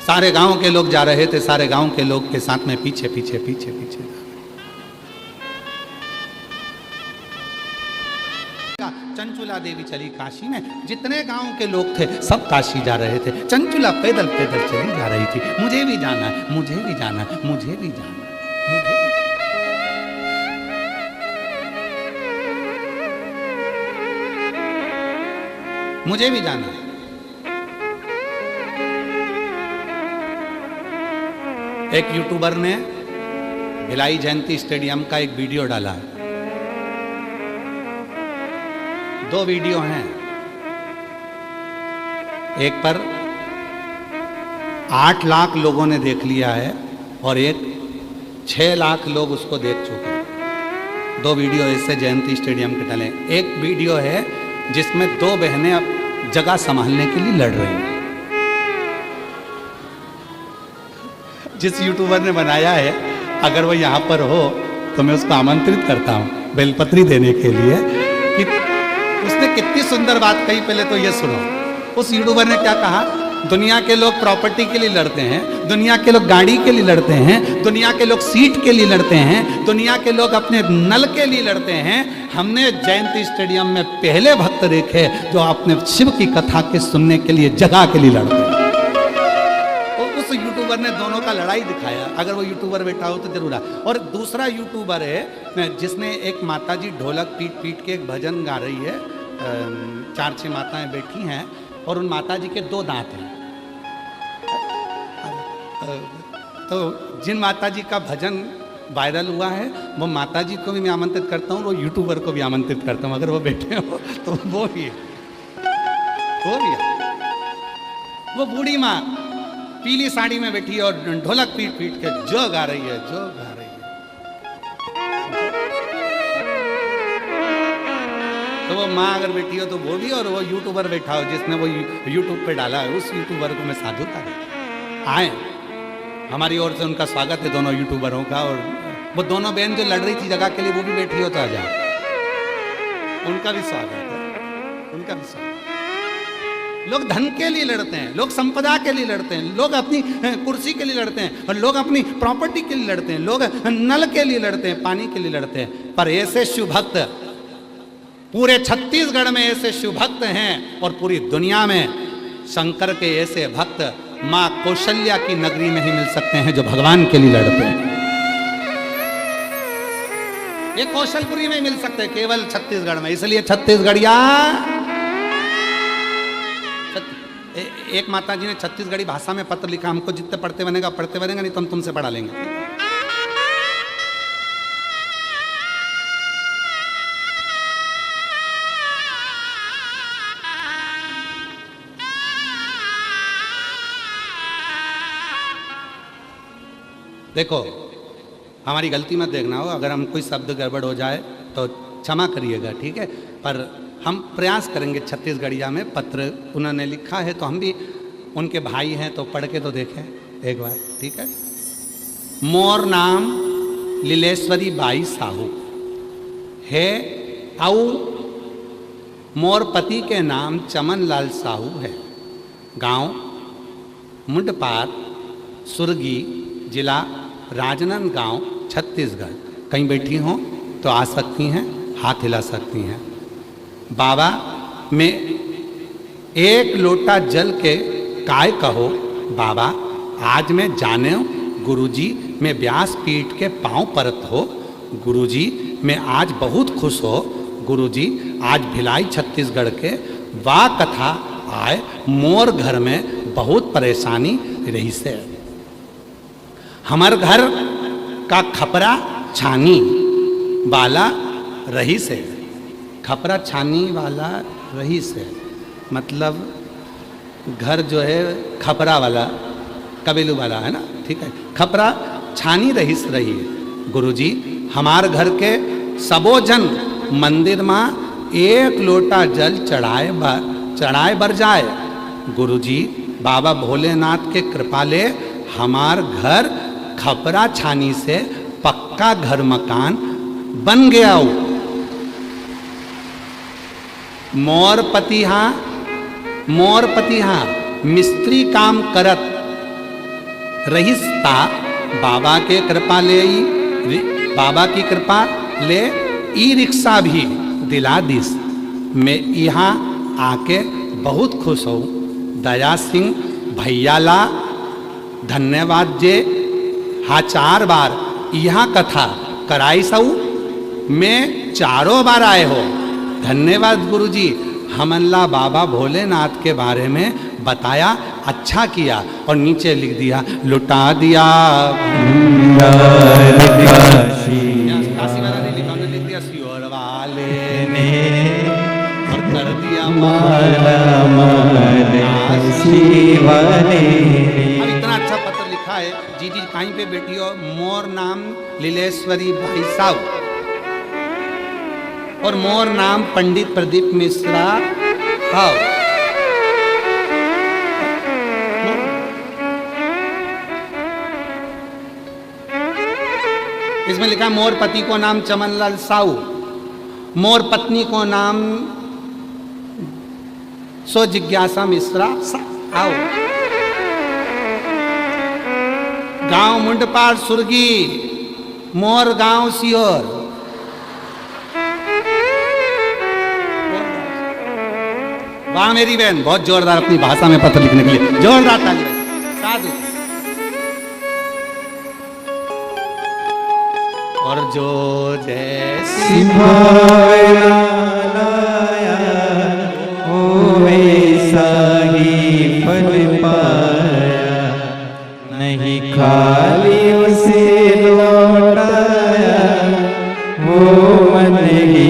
सारे गांव के लोग जा रहे थे, सारे गांव के लोग के साथ में पीछे पीछे पीछे पीछे चंचुला देवी चली काशी में। जितने गांव के लोग थे सब काशी जा रहे थे, चंचुला पैदल पैदल चली जा रही थी। मुझे भी जाना है, मुझे भी जाना है, मुझे भी जाना है, मुझे भी। मुझे भी जाना है। एक यूट्यूबर ने भिलाई जयंती स्टेडियम का एक वीडियो डाला है। 2 वीडियो हैं, एक पर 8 लाख लोगों ने देख लिया है और एक 6 लाख लोग उसको देख चुके हैं। 2 वीडियो ऐसे जयंती स्टेडियम के डाले। एक वीडियो है जिसमें 2 बहनें अब जगह संभालने के लिए लड़ रही हैं। जिस यूट्यूबर ने बनाया है, अगर वो यहाँ पर हो तो मैं उसको आमंत्रित करता हूँ बेलपत्री देने के लिए कि उसने कितनी सुंदर बात कही। पहले तो ये सुनो, उस यूट्यूबर ने क्या कहा। दुनिया के लोग प्रॉपर्टी के लिए लड़ते हैं, दुनिया के लोग गाड़ी के लिए लड़ते हैं, दुनिया के लोग सीट के लिए लड़ते हैं, दुनिया के लोग अपने नल के लिए लड़ते हैं। हमने जयंती स्टेडियम में पहले भक्त देखे जो अपने शिव की कथा के सुनने के लिए जगह के लिए लड़ते हैं। उस यूट्यूबर ने दोनों का लड़ाई दिखाया। अगर वो यूट्यूबर बैठा हो तो जरूर आ। और दूसरा यूट्यूबर है जिसने एक माताजी ढोलक पीट पीट के एक भजन गा रही है। 4-6 माताएं बैठी हैं और उन माताजी के 2 दांत हैं। तो जिन माताजी का भजन वायरल हुआ है वो माताजी को भी मैं आमंत्रित करता हूँ, वो यूट्यूबर को भी आमंत्रित करता हूँ। अगर वो बैठे हो तो वो भी है, वो भी है। वो बूढ़ी माँ पीली साड़ी में बैठी है और ढोलक पीट पीट के जो गा रही है, जो गा रही है। तो वो माँ अगर बैठी हो तो वो भी, और वो यूट्यूबर बैठा हो जिसने वो यूट्यूब पे डाला है, उस यूट्यूबर को मैं साधुता देता। आए, हमारी ओर से उनका स्वागत है दोनों यूट्यूबरों का। और वो दोनों बहन जो लड़ रही थी जगह के लिए वो भी बैठी हो तो आ जाओ। उनका भी स्वागत है, उनका भी स्वागत है। लोग धन के लिए लड़ते हैं, लोग संपदा के लिए लड़ते हैं, लोग अपनी कुर्सी के लिए लड़ते हैं, और लोग अपनी प्रॉपर्टी के लिए लड़ते हैं, लोग नल के लिए लड़ते हैं, पानी के लिए लड़ते हैं। पर ऐसे शिव भक्त पूरे छत्तीसगढ़ में ऐसे शिव भक्त हैं, और पूरी दुनिया में शंकर के ऐसे भक्त माँ कौशल्या की नगरी में ही मिल सकते हैं जो भगवान के लिए लड़ते हैं। ये कौशलपुरी में मिल सकते हैं, केवल छत्तीसगढ़ में। इसलिए छत्तीसगढ़िया, एक माता जी ने छत्तीसगढ़ी भाषा में पत्र लिखा, हमको जितने पढ़ते बनेगा पढ़ते बनेगा, नहीं तो हम तुमसे पढ़ा लेंगे। देखो, हमारी गलती मत देखना हो, अगर हम कोई शब्द गड़बड़ हो जाए तो क्षमा करिएगा, ठीक है। पर हम प्रयास करेंगे छत्तीसगढ़िया में। पत्र उन्होंने लिखा है तो हम भी उनके भाई हैं तो पढ़ के तो देखें एक बार, ठीक है। मोर नाम लीलेश्वरी बाई साहू है, आउ मोर पति के नाम चमन लाल साहू है। गांव मुंडपार, सुरगी, जिला राजनांदगांव, छत्तीसगढ़। कहीं बैठी हों तो आ सकती हैं, हाथ हिला सकती हैं। बाबा में एक लोटा जल के काय कहो बाबा, आज मैं जाने गुरुजी मैं व्यास पीठ के पांव परत हो। गुरुजी मैं आज बहुत खुश हो। गुरुजी आज भिलाई छत्तीसगढ़ के वाह कथा आए, मोर घर में बहुत परेशानी रही से। हमार घर का खपरा छानी वाला रही से। खपरा छानी वाला रही से मतलब घर जो है खपरा वाला, कबीलू वाला है ना, ठीक है। खपरा छानी रहीस रही है। गुरुजी हमार घर के सबो जन मंदिर में एक लोटा जल चढ़ाए बर जाए। गुरुजी बाबा भोलेनाथ के कृपा ले हमार घर खपरा छानी से पक्का घर मकान बन गया हो। मोर पतिहा मिस्त्री काम करत रहिस्ता। बाबा के कृपा ले, बाबा की कृपा ले ई रिक्शा भी दिला दिस। मैं यहाँ आके बहुत खुश हूँ। दया सिंह भैयाला धन्यवाद जे हाँ 4 बार यहाँ कथा कराई सऊ। मैं 4 बार आए हो। धन्यवाद गुरुजी, हमल्ला बाबा भोलेनाथ के बारे में बताया, अच्छा किया। और नीचे लिख दिया लुटा दिया काशी वाला ने लिखा, लिख दिया सियोर वाले ने और कर दिया अब इतना अच्छा पत्र लिखा है। जी जी कहीं पे बेटी हो। मोर नाम लीलेश्वरी भाई साहब और मोर नाम पंडित प्रदीप मिश्रा। हाँ इसमें लिखा मोर पति को नाम चमनलाल साहू, मोर पत्नी को नाम सो जिज्ञासा मिश्रा। आओ गांव मुंडपार सुरगी, मोर गांव सियोर। वाह मेरी बहन, बहुत जोरदार अपनी भाषा में पत्र लिखने के लिए जोरदार ताली। साधु और जो जैसी वैसा ही फल पाया, नहीं खाली उसे लौटाया, वो मन ही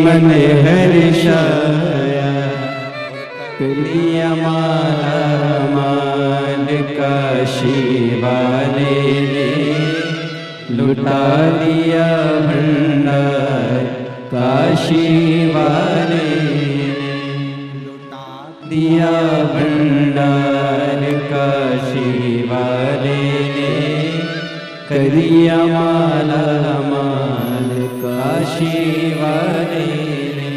मन हर्षाया। कलिया माला माल काशी वाले ने लुटा दिया भंडार, काशी वाले दिया भंडार, काशी वाले ने करिया माला माल, काशी वाले ने।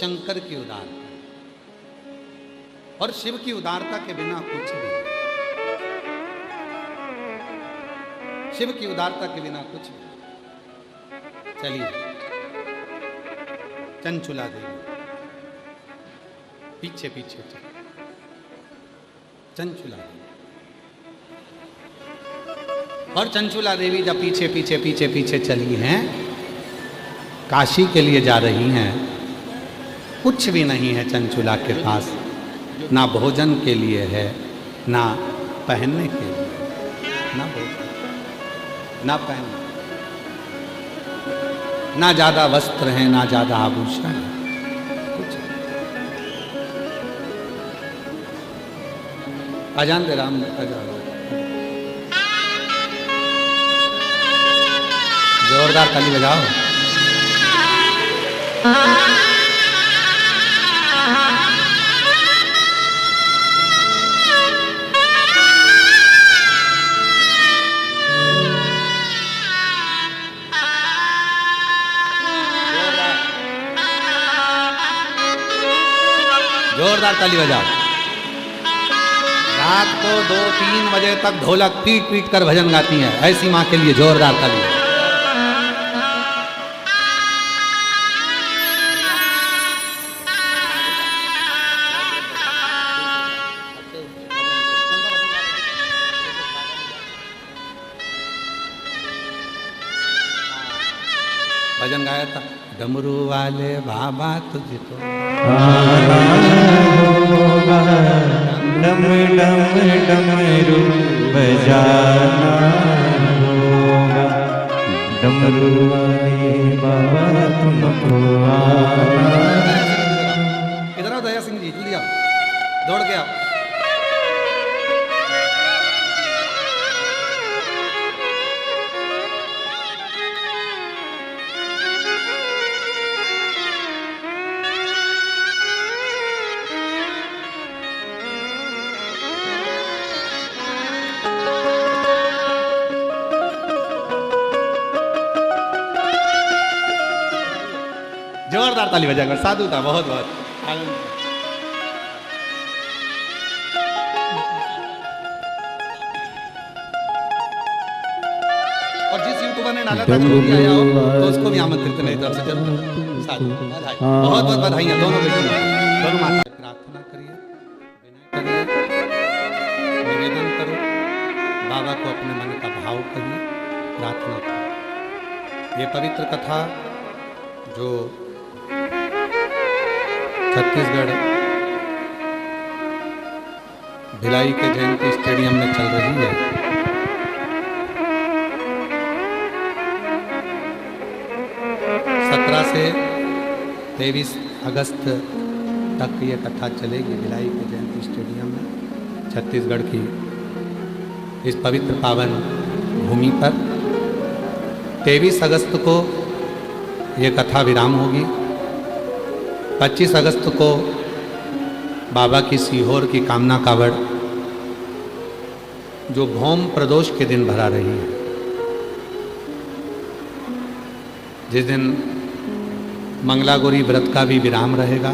शंकर की उदारता, और शिव की उदारता के बिना कुछ भी नहीं। शिव की उदारता के बिना कुछ भी। चलिए, चंचुला देवी पीछे पीछे चलिए। चंचुला देवी, और चंचुला देवी जब पीछे पीछे पीछे पीछे चली हैं, काशी के लिए जा रही हैं, कुछ भी नहीं है चंचुला के पास, ना भोजन के लिए है, ना पहनने के लिए, ना भोजन, ना पहनने, ना ज्यादा वस्त्र हैं, ना ज्यादा आभूषण है, कुछ नहीं। अजान दे राम, अजान जोरदार ताली बजाओ। जोरदार ताली बजाओ। रात को 2-3 बजे तक ढोलक पीट पीट कर भजन गाती हैं, ऐसी माँ के लिए जोरदार ताली। भजन गाया था, डमरू वाले बाबा तुझको डम डम डमरू बजाना होगा, डमरू वाले बाबा तुमको आना। इधर आओ दया सिंह जी, जल्दी आओ, दौड़ के आओ। जोरदार ताली बजाकर, साधु था, बहुत बहुत आनंद। और जिस यूट्यूबर ने डाला था जो भी आया हो तो उसको भी आमंत्रित नहीं तरफ से जरूर साधु बधाई, बहुत बहुत बधाइयाँ दोनों बेटियों, दोनों माता। प्रार्थना करिए, विनय करिए, निवेदन करो, बाबा को अपने मन का भाव करिए, प्रार्थना करिए। ये पवित्र कथा जो छत्तीसगढ़ भिलाई के जयंती स्टेडियम में चल रही है, 17 से 23 अगस्त तक ये कथा चलेगी भिलाई के जयंती स्टेडियम में, छत्तीसगढ़ की इस पवित्र पावन भूमि पर। 23 अगस्त को ये कथा विराम होगी। 25 अगस्त को बाबा की सीहोर की कामना कावड़ जो भौम प्रदोष के दिन भरा रही है, जिस दिन मंगलागौरी व्रत का भी विराम रहेगा।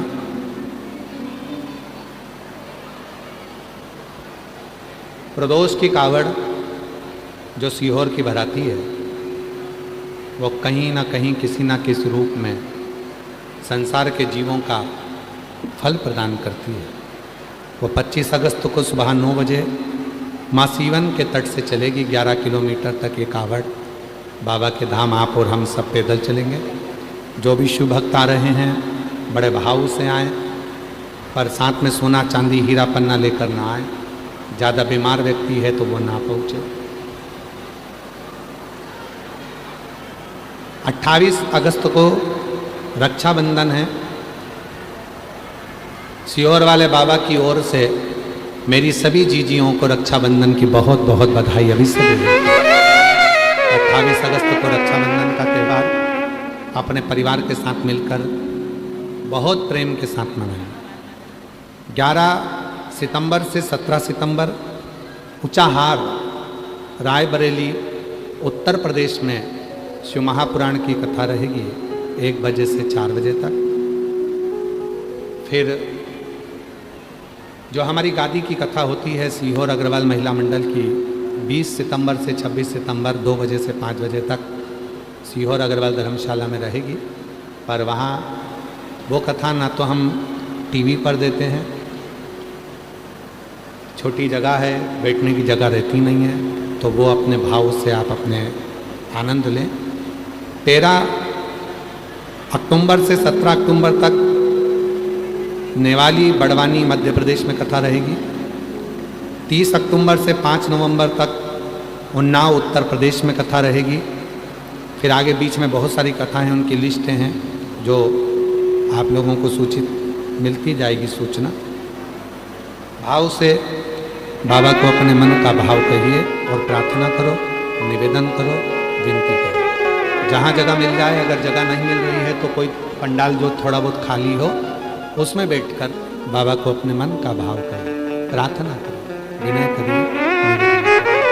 प्रदोष की कावड़ जो सीहोर की भराती है, वो कहीं ना कहीं किसी ना किसी रूप में संसार के जीवों का फल प्रदान करती है। वो 25 अगस्त को सुबह 9 बजे माँ सीवन के तट से चलेगी। 11 किलोमीटर तक ये कावड़ बाबा के धाम आप और हम सब पैदल चलेंगे। जो भी शिव भक्त आ रहे हैं बड़े भाव से आए, पर साथ में सोना चांदी हीरा पन्ना लेकर ना आए। ज़्यादा बीमार व्यक्ति है तो वो ना पहुँचे। 28 अगस्त को रक्षाबंधन है। सीहोर वाले बाबा की ओर से मेरी सभी जीजियों को रक्षाबंधन की बहुत बहुत बधाई अभी से। 28 अगस्त को रक्षाबंधन का त्यौहार अपने परिवार के साथ मिलकर बहुत प्रेम के साथ मनाएं। 11 सितंबर से 17 सितंबर ऊंचाहार रायबरेली उत्तर प्रदेश में शिव महापुराण की कथा रहेगी 1 बजे से 4 बजे तक। फिर जो हमारी गादी की कथा होती है सीहोर अग्रवाल महिला मंडल की 20 सितंबर से 26 सितंबर 2 बजे से 5 बजे तक सीहोर अग्रवाल धर्मशाला में रहेगी। पर वहाँ वो कथा ना तो हम टीवी पर देते हैं, छोटी जगह है, बैठने की जगह रहती नहीं है, तो वो अपने भाव से आप अपने आनंद लें। 13 अक्टूबर से 17 अक्टूबर तक नेवाली बड़वानी मध्य प्रदेश में कथा रहेगी। 30 अक्टूबर से 5 नवंबर तक उन्नाव उत्तर प्रदेश में कथा रहेगी। फिर आगे बीच में बहुत सारी कथाएं हैं, उनकी लिस्टें हैं जो आप लोगों को सूचित मिलती जाएगी सूचना। भाव से बाबा को अपने मन का भाव कहिए और प्रार्थना करो, निवेदन करो, विनती करो। जहाँ जगह मिल जाए, अगर जगह नहीं मिल रही है तो कोई पंडाल जो थोड़ा बहुत खाली हो उसमें बैठकर बाबा को अपने मन का भाव करिए, प्रार्थना करिए, विनय करिए, निवेदन करिए।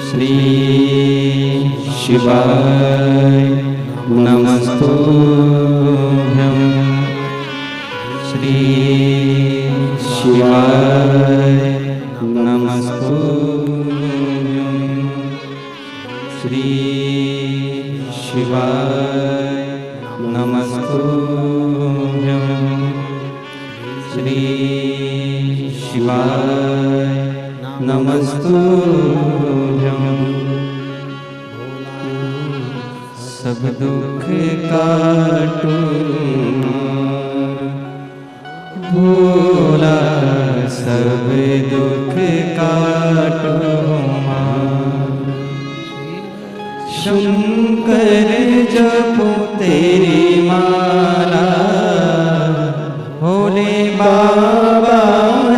श्री शिवाय नमस्तुभ्यं। श्री शिवाय नमस्तुभ्यं। श्री शिवाय नमस्तुभ्यं। श्री शिवाय नमस्तुभ्यं। सब दुख काटो भोला, सब दुख काटो शंकर जपो तेरी माला, भोले बाबा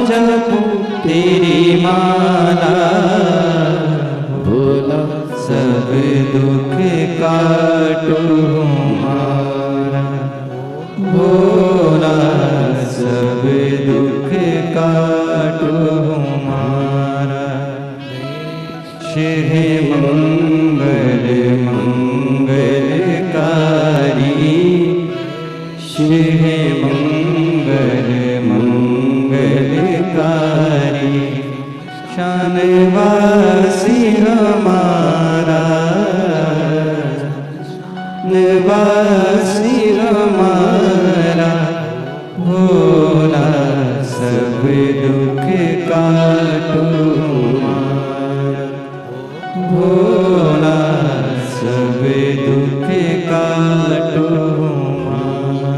जपो तेरी माला, भोला सब दुख काटो हमारा, भोला सब दुख काटो हमारा। शिव मंगल मंगलकारी, शिव मंगल मंगलकारी, शानवासी हमारा, निवासी हमारा, भोला सब दुख काटो हमारा, भोला सब दुख काटो हमारा।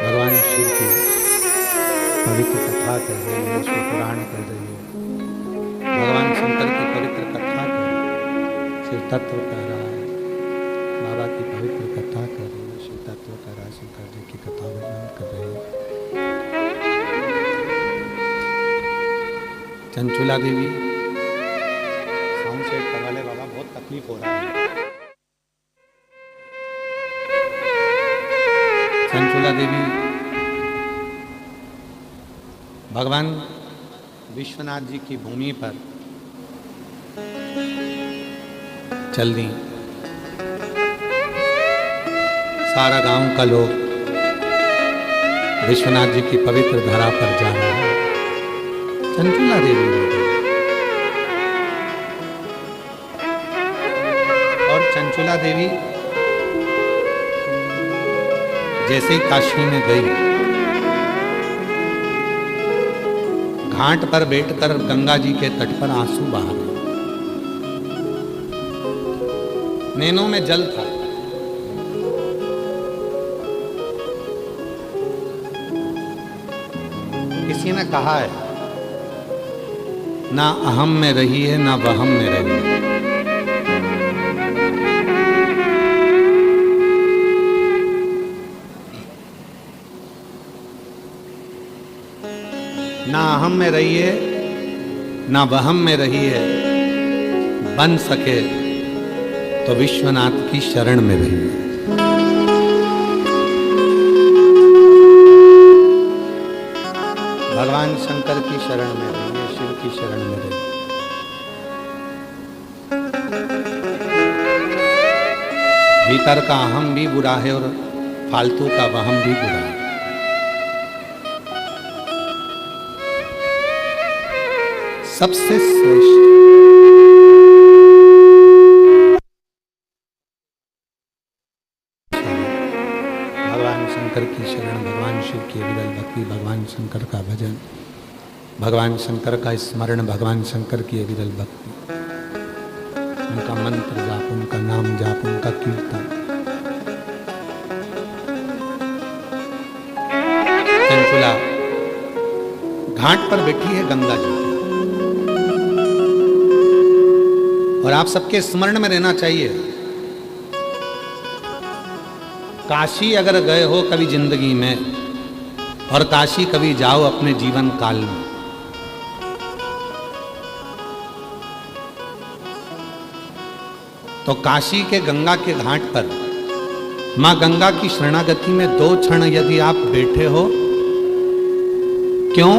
भगवान शिव की पवित्र कथा कर रही है, शिव पुराण कर रही है, भगवान शंकर की पवित्र कथा कर रही है, शिव तत्व कह रहा है, बाबा की पवित्र कथा कर रही है। शिव तत्व का राजशंकर जी की कथा वर्णन कर रही है। चंचुला देवी, साउंड सेट करवा ले बाबा, बहुत तकलीफ हो रहा है। चंचुला देवी भगवान विश्वनाथ जी की भूमि पर चल दी। सारा गांव का लोग विश्वनाथ जी की पवित्र धरा पर जा रहा है। चंचुला देवी और चंचुला देवी जैसे ही काशी में गई, घाट पर बैठकर गंगा जी के तट पर आंसू बहा रही। नैनों में जल था। किसी ने कहा है, ना अहम में रही है ना वहम में रही है। ना अहम में रही है ना वहम में रही है, बन सके तो विश्वनाथ की शरण में रही है। भगवान शंकर की शरण में रही है, शिव की शरण में रही है। भीतर का अहम भी बुरा है और फालतू का वहम भी बुरा है। सबसे श्रेष्ठ भगवान शंकर की शरण, भगवान शिव की विरल भक्ति, भगवान शंकर का भजन, भगवान शंकर का स्मरण, भगवान शंकर की विरल भक्ति, उनका मंत्र जाप, उनका नाम जाप, उनका कीर्तन। चंचुला घाट पर बैठी है गंगा जी, और आप सबके स्मरण में रहना चाहिए, काशी अगर गए हो कभी जिंदगी में, और काशी कभी जाओ अपने जीवन काल में, तो काशी के गंगा के घाट पर मां गंगा की शरणागति में 2 क्षण यदि आप बैठे हो, क्यों?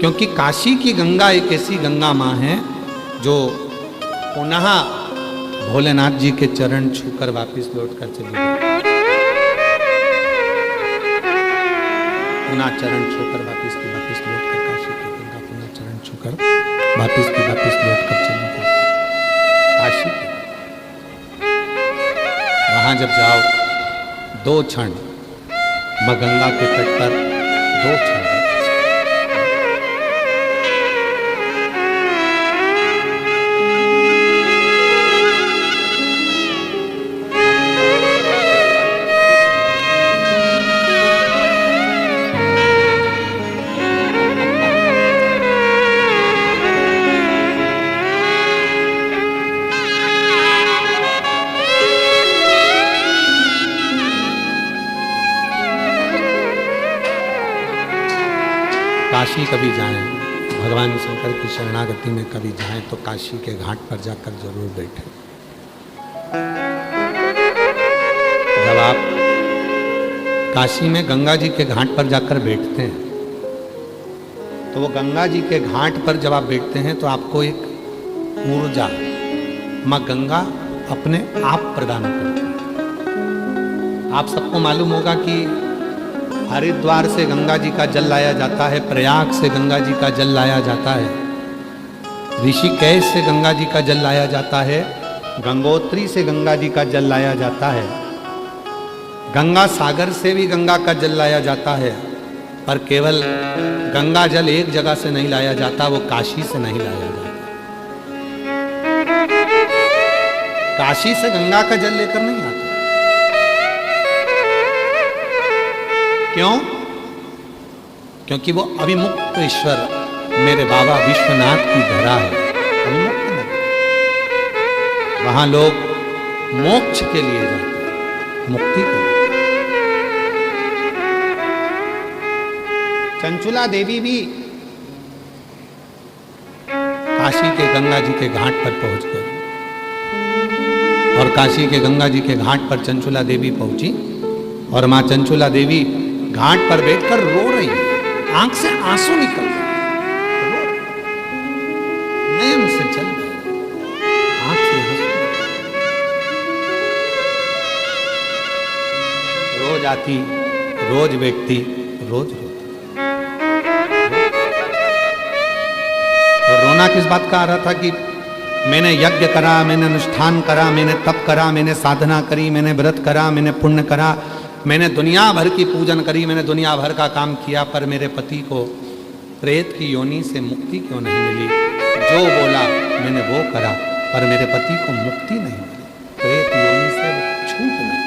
क्योंकि काशी की गंगा एक ऐसी गंगा मां है जो पुनः भोलेनाथ जी के चरण छूकर वापस लौट कर चली गई। पुनः चरण छूकर वापस लौट कर काशी की गंगा पुनः चरण छूकर वापस लौट कर चली गई काशी की। वहां जब जाओ 2 क्षण मां गंगा के तट पर 2 क्षण काशी कभी जाएं, भगवान शंकर की शरणागति में कभी जाएं तो काशी के घाट पर जाकर जरूर बैठें। जब आप काशी में गंगा जी के घाट पर जाकर बैठते हैं तो वो गंगा जी के घाट पर जब आप बैठते हैं तो आपको एक ऊर्जा मां गंगा अपने आप प्रदान करती है। आप सबको मालूम होगा कि हरिद्वार से गंगा जी का जल लाया जाता है, प्रयाग से गंगा जी का जल लाया जाता है, ऋषिकेश से गंगा जी का जल लाया जाता है, गंगोत्री से गंगा जी का जल लाया जाता है, गंगा सागर से भी गंगा का जल लाया जाता है। पर केवल गंगा जल एक जगह से नहीं लाया जाता, वो काशी से नहीं लाया जाता। काशी से गंगा का जल लेकर नहीं आता। क्यों? क्योंकि वो अविमुक्त ईश्वर मेरे बाबा विश्वनाथ की धरा है, अविमुक्त नहीं। वहां लोग मोक्ष के लिए जाते हैं, मुक्ति के लिए। चंचुला देवी भी काशी के गंगा जी के घाट पर पहुंच गए और काशी के गंगा जी के घाट पर चंचुला देवी पहुंची और मां चंचुला देवी घाट पर बैठकर रो रही है, आंख से आंसू निकल रहे, नयन से चल रहे, आंख से आंसू। रोज आती, रोज बैठती, रोज रोती। और रोना किस बात का आ रहा था कि मैंने यज्ञ करा, मैंने अनुष्ठान करा, मैंने तप करा, मैंने साधना करी, मैंने व्रत करा, मैंने पुण्य करा, मैंने दुनिया भर की पूजन करी, मैंने दुनिया भर का काम किया, पर मेरे पति को प्रेत की योनि से मुक्ति क्यों नहीं मिली? जो बोला मैंने वो करा, पर मेरे पति को मुक्ति नहीं मिली। प्रेत योनि से छूट नहीं,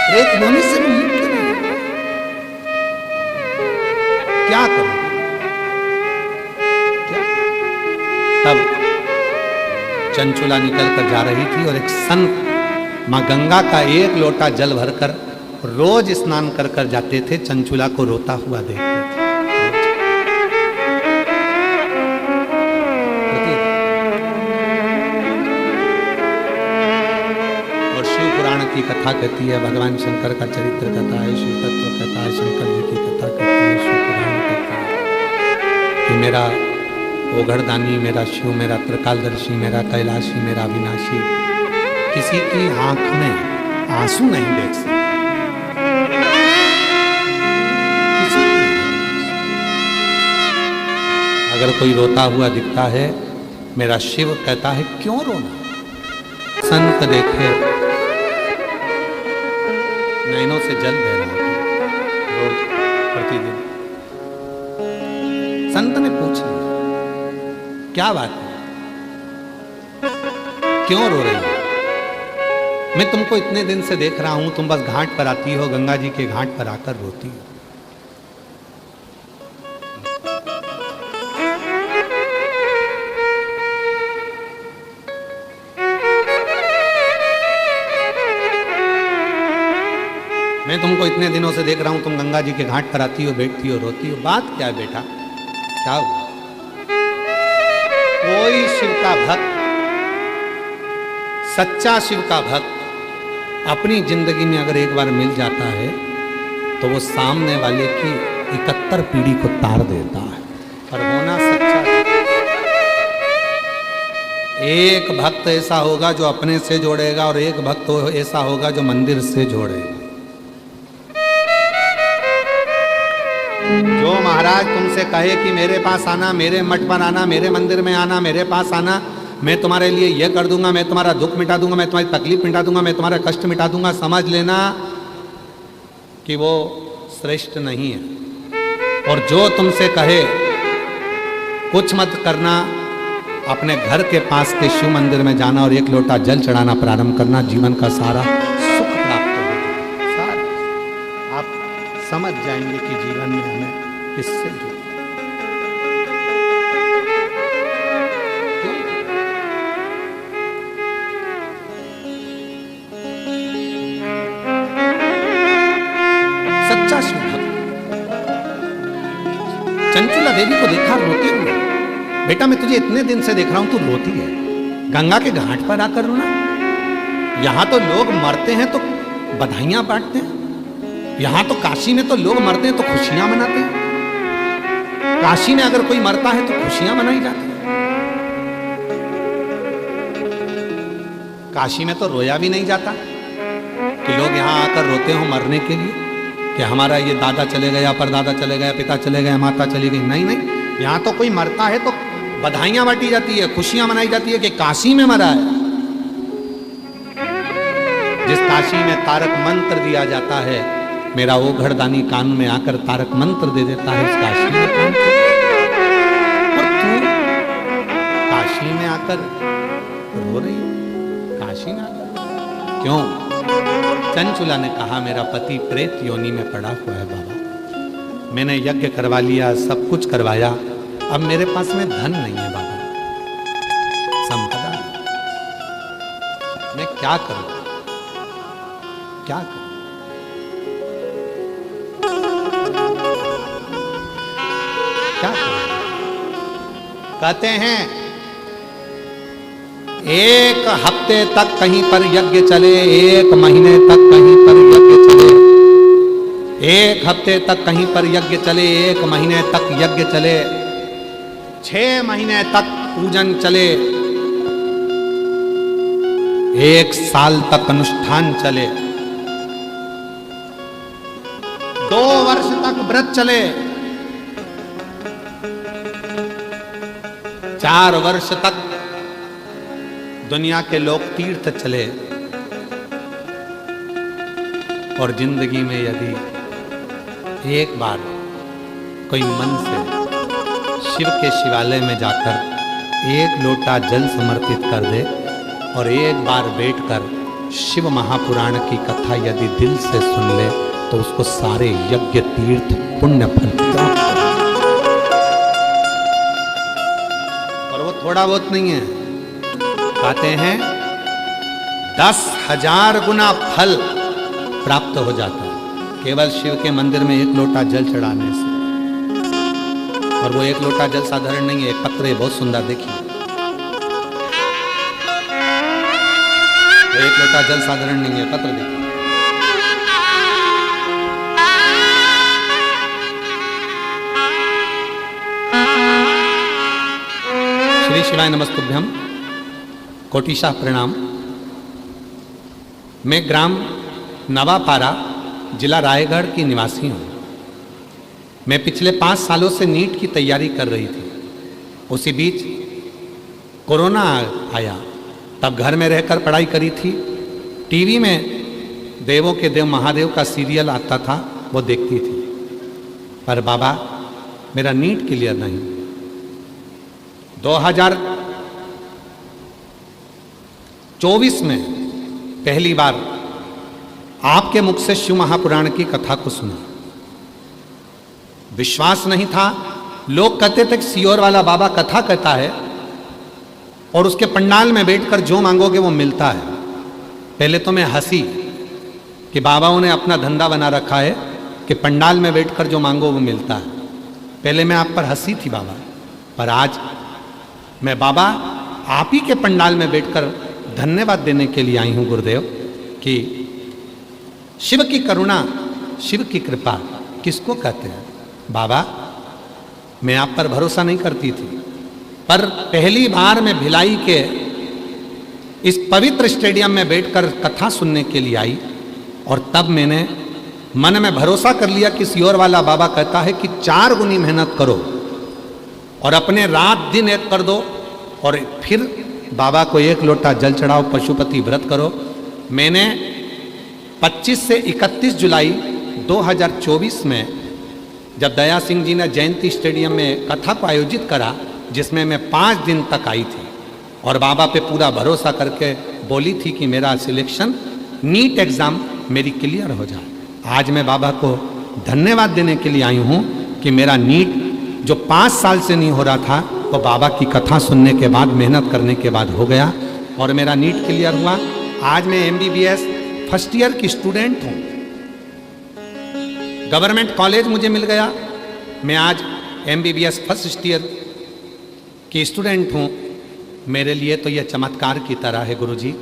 प्रेत योनि से मुक्त नहीं। क्या करूं? तब चंचुला निकल कर जा रही थी और एक संत मां गंगा का एक लोटा जल भरकर रोज स्नान कर कर जाते थे, चंचुला को रोता हुआ देखते थे। और शिव पुराण की कथा कहती है, भगवान शंकर का चरित्र कथा है, शिव तत्व कथा है, शंकर जी की कथा कहती है, शिव पुराण कहता है कि मेरा ओघड़दानी, मेरा शिव, मेरा त्रिकालदर्शी, मेरा कैलाशी, मेरा अविनाशी किसी की आंख में आंसू नहीं देख सकता। अगर कोई रोता हुआ दिखता है, मेरा शिव कहता है क्यों रोना? संत देखे नैनों से जल बह रहा था रोज प्रतिदिन। संत ने पूछ लिया क्या बात है, क्यों रो रही हो? मैं तुमको इतने दिन से देख रहा हूं, तुम बस घाट पर आती हो, गंगा जी के घाट पर आकर रोती हो। मैं तुमको इतने दिनों से देख रहा हूं, तुम गंगा जी के घाट पर आती हो, बैठती हो, रोती हो, बात क्या है बेटा? क्या हुआ? कोई शिव का भक्त, सच्चा शिव का भक्त अपनी जिंदगी में अगर एक बार मिल जाता है तो वो सामने वाले की 71 पीढ़ी को तार देता है। पर होना सच्चा, एक भक्त ऐसा होगा जो अपने से जोड़ेगा और एक भक्त ऐसा होगा जो मंदिर से जोड़ेगा। जो महाराज तुमसे कहे कि मेरे पास आना, मेरे मठ पर आना, मेरे मंदिर में आना, मेरे पास आना, मैं तुम्हारे लिए यह कर दूंगा, मैं तुम्हारा दुख मिटा दूंगा, मैं तुम्हारी तकलीफ मिटा दूंगा, मैं तुम्हारा कष्ट मिटा दूंगा, समझ लेना कि वो श्रेष्ठ नहीं है। और जो तुमसे कहे कुछ मत करना, अपने घर के पास के शिव मंदिर में जाना और एक लोटा जल चढ़ाना प्रारंभ करना, जीवन का सारा सुख प्राप्त होगा। सारा आप समझ जाएंगे कि जीवन में हमें किससे जुड़ना। सच्चा शिव भक्त चंचुला देवी को देखा रोते हुए, बेटा मैं तुझे इतने दिन से देख रहा हूं, तू रोती है, गंगा के घाट पर आकर रोना? यहां तो लोग मरते हैं तो बधाइयां बांटते हैं, यहां तो काशी में तो लोग मरते हैं तो खुशियां मनाते हैं। काशी में अगर कोई मरता है तो खुशियां मनाई जाती हैं। काशी में तो रोया भी नहीं जाता कि लोग यहां आकर रोते हो मरने के लिए कि हमारा ये दादा चले गया, परदादा चले गया, पिता चले गए, माता चली गई। नहीं नहीं, यहां तो कोई मरता है तो बधाइयां बांटी जाती है, खुशियां मनाई जाती है कि काशी में मरा है। जिस काशी में तारक मंत्र दिया जाता है, मेरा ओघड़दानी कान में आकर तारक मंत्र दे देता है, उस काशी में और तू काशी में आकर रो रही हो? काशी में आकर क्यों? चंचुला ने कहा मेरा पति प्रेत योनि में पड़ा हुआ है बाबा, मैंने यज्ञ करवा लिया, सब कुछ करवाया, अब मेरे पास में धन नहीं है बाबा, संपदा। क्या करूं, क्या करूं? क्या करूं? कहते हैं एक हफ्ते तक कहीं पर यज्ञ चले, एक महीने तक कहीं पर यज्ञ चले, एक हफ्ते तक कहीं पर यज्ञ चले, एक महीने तक यज्ञ चले, 6 महीने तक पूजन चले, 1 साल तक अनुष्ठान चले, 2 वर्ष तक व्रत चले, 4 वर्ष तक दुनिया के लोग तीर्थ चले, और जिंदगी में यदि एक बार कोई मन से शिव के शिवालय में जाकर 1 लोटा जल समर्पित कर दे और एक बार बैठकर शिव महापुराण की कथा यदि दिल से सुन ले तो उसको सारे यज्ञ तीर्थ पुण्य फल प्राप्त हो। और वो थोड़ा बहुत नहीं है, कहते हैं 10,000 गुना फल प्राप्त हो जाता है केवल शिव के मंदिर में 1 लोटा जल चढ़ाने से। और वो 1 लोटा जल साधारण नहीं है, एक पत्र है बहुत सुंदर, देखिए। तो 1 लोटा जल साधारण नहीं है, पत्र देखिए। श्री शिवाय नमस्तुभ्यम, कोटिशाह प्रणाम। मैं ग्राम नवापारा, जिला रायगढ़ की निवासी हूँ। मैं पिछले 5 सालों से नीट की तैयारी कर रही थी। उसी बीच कोरोना आया, तब घर में रहकर पढ़ाई करी थी। टीवी में देवों के देव महादेव का सीरियल आता था, वो देखती थी। पर बाबा मेरा नीट क्लियर नहीं। 2024 में पहली बार आपके मुख से शिव महापुराण की कथा को सुना। विश्वास नहीं था। लोग कहते थे कि सियोर वाला बाबा कथा कहता है और उसके पंडाल में बैठकर जो मांगोगे वो मिलता है। पहले तो मैं हंसी कि बाबाओं ने अपना धंधा बना रखा है कि पंडाल में बैठकर जो मांगो वो मिलता है। पहले मैं आप पर हंसी थी बाबा, पर आज मैं बाबा आप ही के पंडाल में बैठकर धन्यवाद देने के लिए आई हूं गुरुदेव कि शिव की करुणा, शिव की कृपा किसको कहते हैं। बाबा मैं आप पर भरोसा नहीं करती थी, पर पहली बार मैं भिलाई के इस पवित्र स्टेडियम में बैठकर कथा सुनने के लिए आई और तब मैंने मन में भरोसा कर लिया कि सियोर वाला बाबा कहता है कि 4 गुनी मेहनत करो और अपने रात दिन एक कर दो और फिर बाबा को 1 लोटा जल चढ़ाओ, पशुपति व्रत करो। मैंने 25 से 31 जुलाई 2024 में जब दया सिंह जी ने जयंती स्टेडियम में कथा को आयोजित करा, जिसमें मैं 5 दिन तक आई थी और बाबा पे पूरा भरोसा करके बोली थी कि मेरा सिलेक्शन नीट एग्ज़ाम मेरी क्लियर हो जाए। आज मैं बाबा को धन्यवाद देने के लिए आई हूँ कि मेरा नीट जो 5 साल से नहीं हो रहा था वो बाबा की कथा सुनने के बाद, मेहनत करने के बाद हो गया और मेरा नीट क्लियर हुआ। आज मैं MBBS फर्स्ट ईयर की स्टूडेंट हूँ। गवर्नमेंट कॉलेज मुझे मिल गया। मैं आज MBBS फर्स्ट ईयर की स्टूडेंट हूँ। मेरे लिए तो यह चमत्कार की तरह है गुरुजी।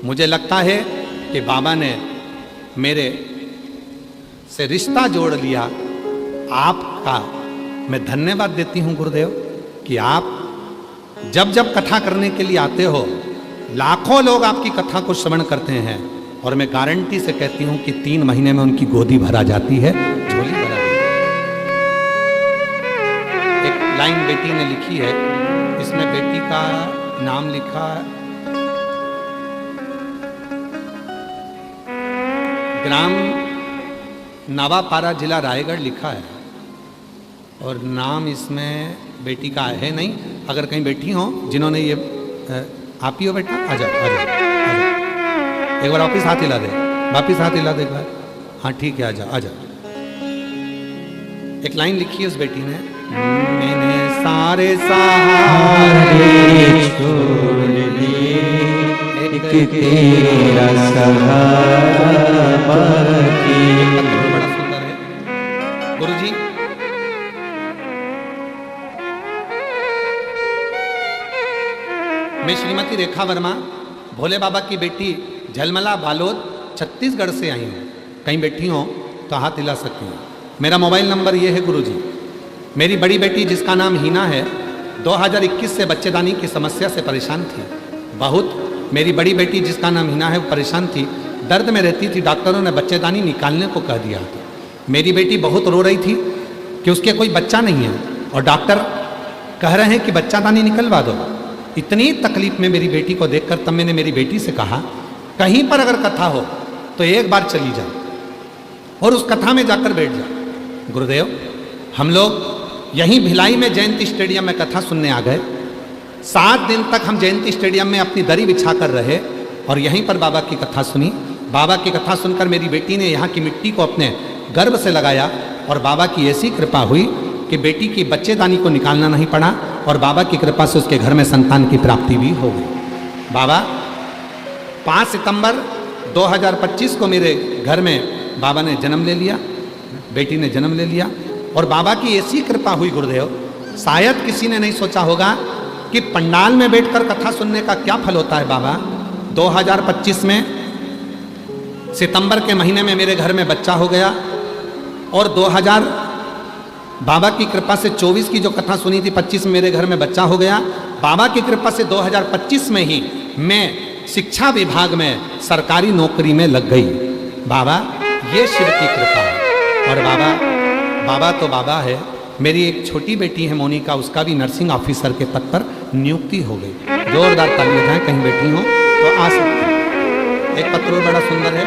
मुझे लगता है कि बाबा ने मेरे से रिश्ता जोड़ लिया। आपका मैं धन्यवाद देती हूँ गुरुदेव कि आप जब जब कथा करने के लिए आते हो, लाखों लोग आपकी कथा को श्रवण करते हैं और मैं गारंटी से कहती हूँ कि 3 महीने में उनकी गोदी भरा जाती है, झोली भरा जाती है। एक लाइन बेटी ने लिखी है, इसमें बेटी का नाम लिखा ग्राम नवापारा, जिला रायगढ़ लिखा है और नाम इसमें बेटी का है नहीं। अगर कहीं बेटी हो जिन्होंने ये, आप ही हो बेटा, आ जाओ आ जाओ आ जाओ, एक बार वापिस हाथ हिला दे, वापिस हाथ हिला दे एक बार। हाँ ठीक है, आ जाओ आ जाओ। एक लाइन लिखी है उस बेटी ने, मैंने सारे सहारे छोड़ दिए, एक तेरा सहारा बाकी। बड़ा सुंदर है गुरुजी। मैं श्रीमती रेखा वर्मा भोले बाबा की बेटी झलमला बालोद छत्तीसगढ़ से आई हूँ। कहीं बैठी हो तो हाथ हिला सकती हूँ। मेरा मोबाइल नंबर ये है गुरुजी। मेरी बड़ी बेटी जिसका नाम हीना है 2021 से बच्चेदानी की समस्या से परेशान थी बहुत। मेरी बड़ी बेटी जिसका नाम हीना है वो परेशान थी, दर्द में रहती थी। डॉक्टरों ने बच्चेदानी निकालने को कह दिया था। मेरी बेटी बहुत रो रही थी कि उसके कोई बच्चा नहीं है और डॉक्टर कह रहे हैं कि बच्चादानी निकलवा दो। इतनी तकलीफ में मेरी बेटी को देखकर तब मैंने मेरी बेटी से कहा कहीं पर अगर कथा हो तो एक बार चली जाओ और उस कथा में जाकर बैठ जाओ। गुरुदेव, हम लोग यहीं भिलाई में जयंती स्टेडियम में कथा सुनने आ गए। 7 दिन तक हम जयंती स्टेडियम में अपनी दरी बिछाकर रहे और यहीं पर बाबा की कथा सुनी। बाबा की कथा सुनकर मेरी बेटी ने यहाँ की मिट्टी को अपने गर्भ से लगाया और बाबा की ऐसी कृपा हुई कि बेटी की बच्चेदानी को निकालना नहीं पड़ा और बाबा की कृपा से उसके घर में संतान की प्राप्ति भी हो गई। बाबा 5 सितंबर 2025 को मेरे घर में बाबा ने जन्म ले लिया, बेटी ने जन्म ले लिया और बाबा की ऐसी कृपा हुई गुरुदेव, शायद किसी ने नहीं सोचा होगा कि पंडाल में बैठकर कथा सुनने का क्या फल होता है। बाबा 2025 में सितंबर के महीने में मेरे घर में बच्चा हो गया और 2000 बाबा की कृपा से 24 की जो कथा सुनी थी 25 में मेरे घर में बच्चा हो गया। बाबा की कृपा से 2025 में ही मैं शिक्षा विभाग में सरकारी नौकरी में लग गई। बाबा ये शिव की कृपा है। और बाबा तो बाबा है। मेरी एक छोटी बेटी है मोनिका, उसका भी नर्सिंग ऑफिसर के पद पर नियुक्ति हो गई। जोरदार तालियां जाएं, कहीं बैठी हो तो आ सकती हैं। एक पत्र बड़ा सुंदर है।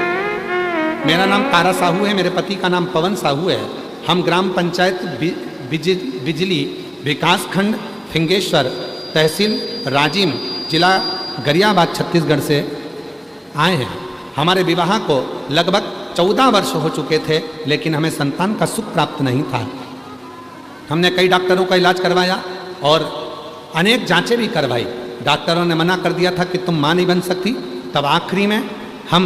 मेरा नाम तारा साहू है, मेरे पति का नाम पवन साहू है। हम ग्राम पंचायत बिजली विकास खंड फिंगेश्वर, तहसील राजिम, जिला गरियाबाद, छत्तीसगढ़ से आए हैं। हमारे विवाह को लगभग 14 वर्ष हो चुके थे, लेकिन हमें संतान का सुख प्राप्त नहीं था। हमने कई डॉक्टरों का इलाज करवाया और अनेक जांचें भी करवाई। डॉक्टरों ने मना कर दिया था कि तुम मां नहीं बन सकती। तब आखिरी में हम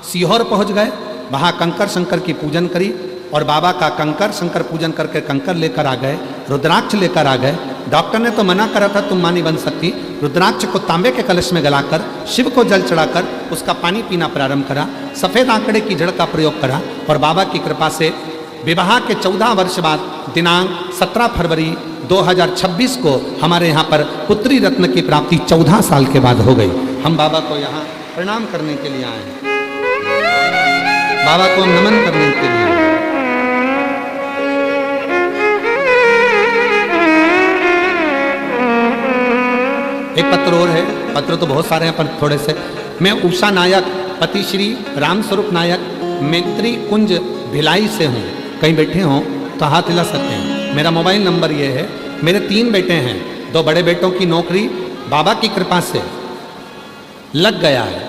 सीहोर पहुंच गए, वहाँ कंकर शंकर की पूजन करी और बाबा का कंकर शंकर पूजन करके कंकर लेकर आ गए, रुद्राक्ष लेकर आ गए। डॉक्टर ने तो मना करा था तुम मां नहीं बन सकती। रुद्राक्ष को तांबे के कलश में गलाकर शिव को जल चढ़ाकर उसका पानी पीना प्रारंभ करा। सफ़ेद आंकड़े की जड़ का प्रयोग करा और बाबा की कृपा से विवाह के 14 वर्ष बाद दिनांक 17 फरवरी 2026 को हमारे यहाँ पर पुत्री रत्न की प्राप्ति 14 साल के बाद हो गई। हम बाबा को यहाँ प्रणाम करने के लिए आए हैं, बाबा को नमन करने के लिए आए हैं। एक पत्र और है, पत्र तो बहुत सारे हैं पर थोड़े से। मैं उषा नायक, पति श्री रामस्वरूप नायक, मैत्री कुंज भिलाई से हूँ। कहीं बैठे हों तो हाथ हिला सकते हैं। मेरा मोबाइल नंबर ये है। मेरे 3 बेटे हैं, 2 बड़े बेटों की नौकरी बाबा की कृपा से लग गया है।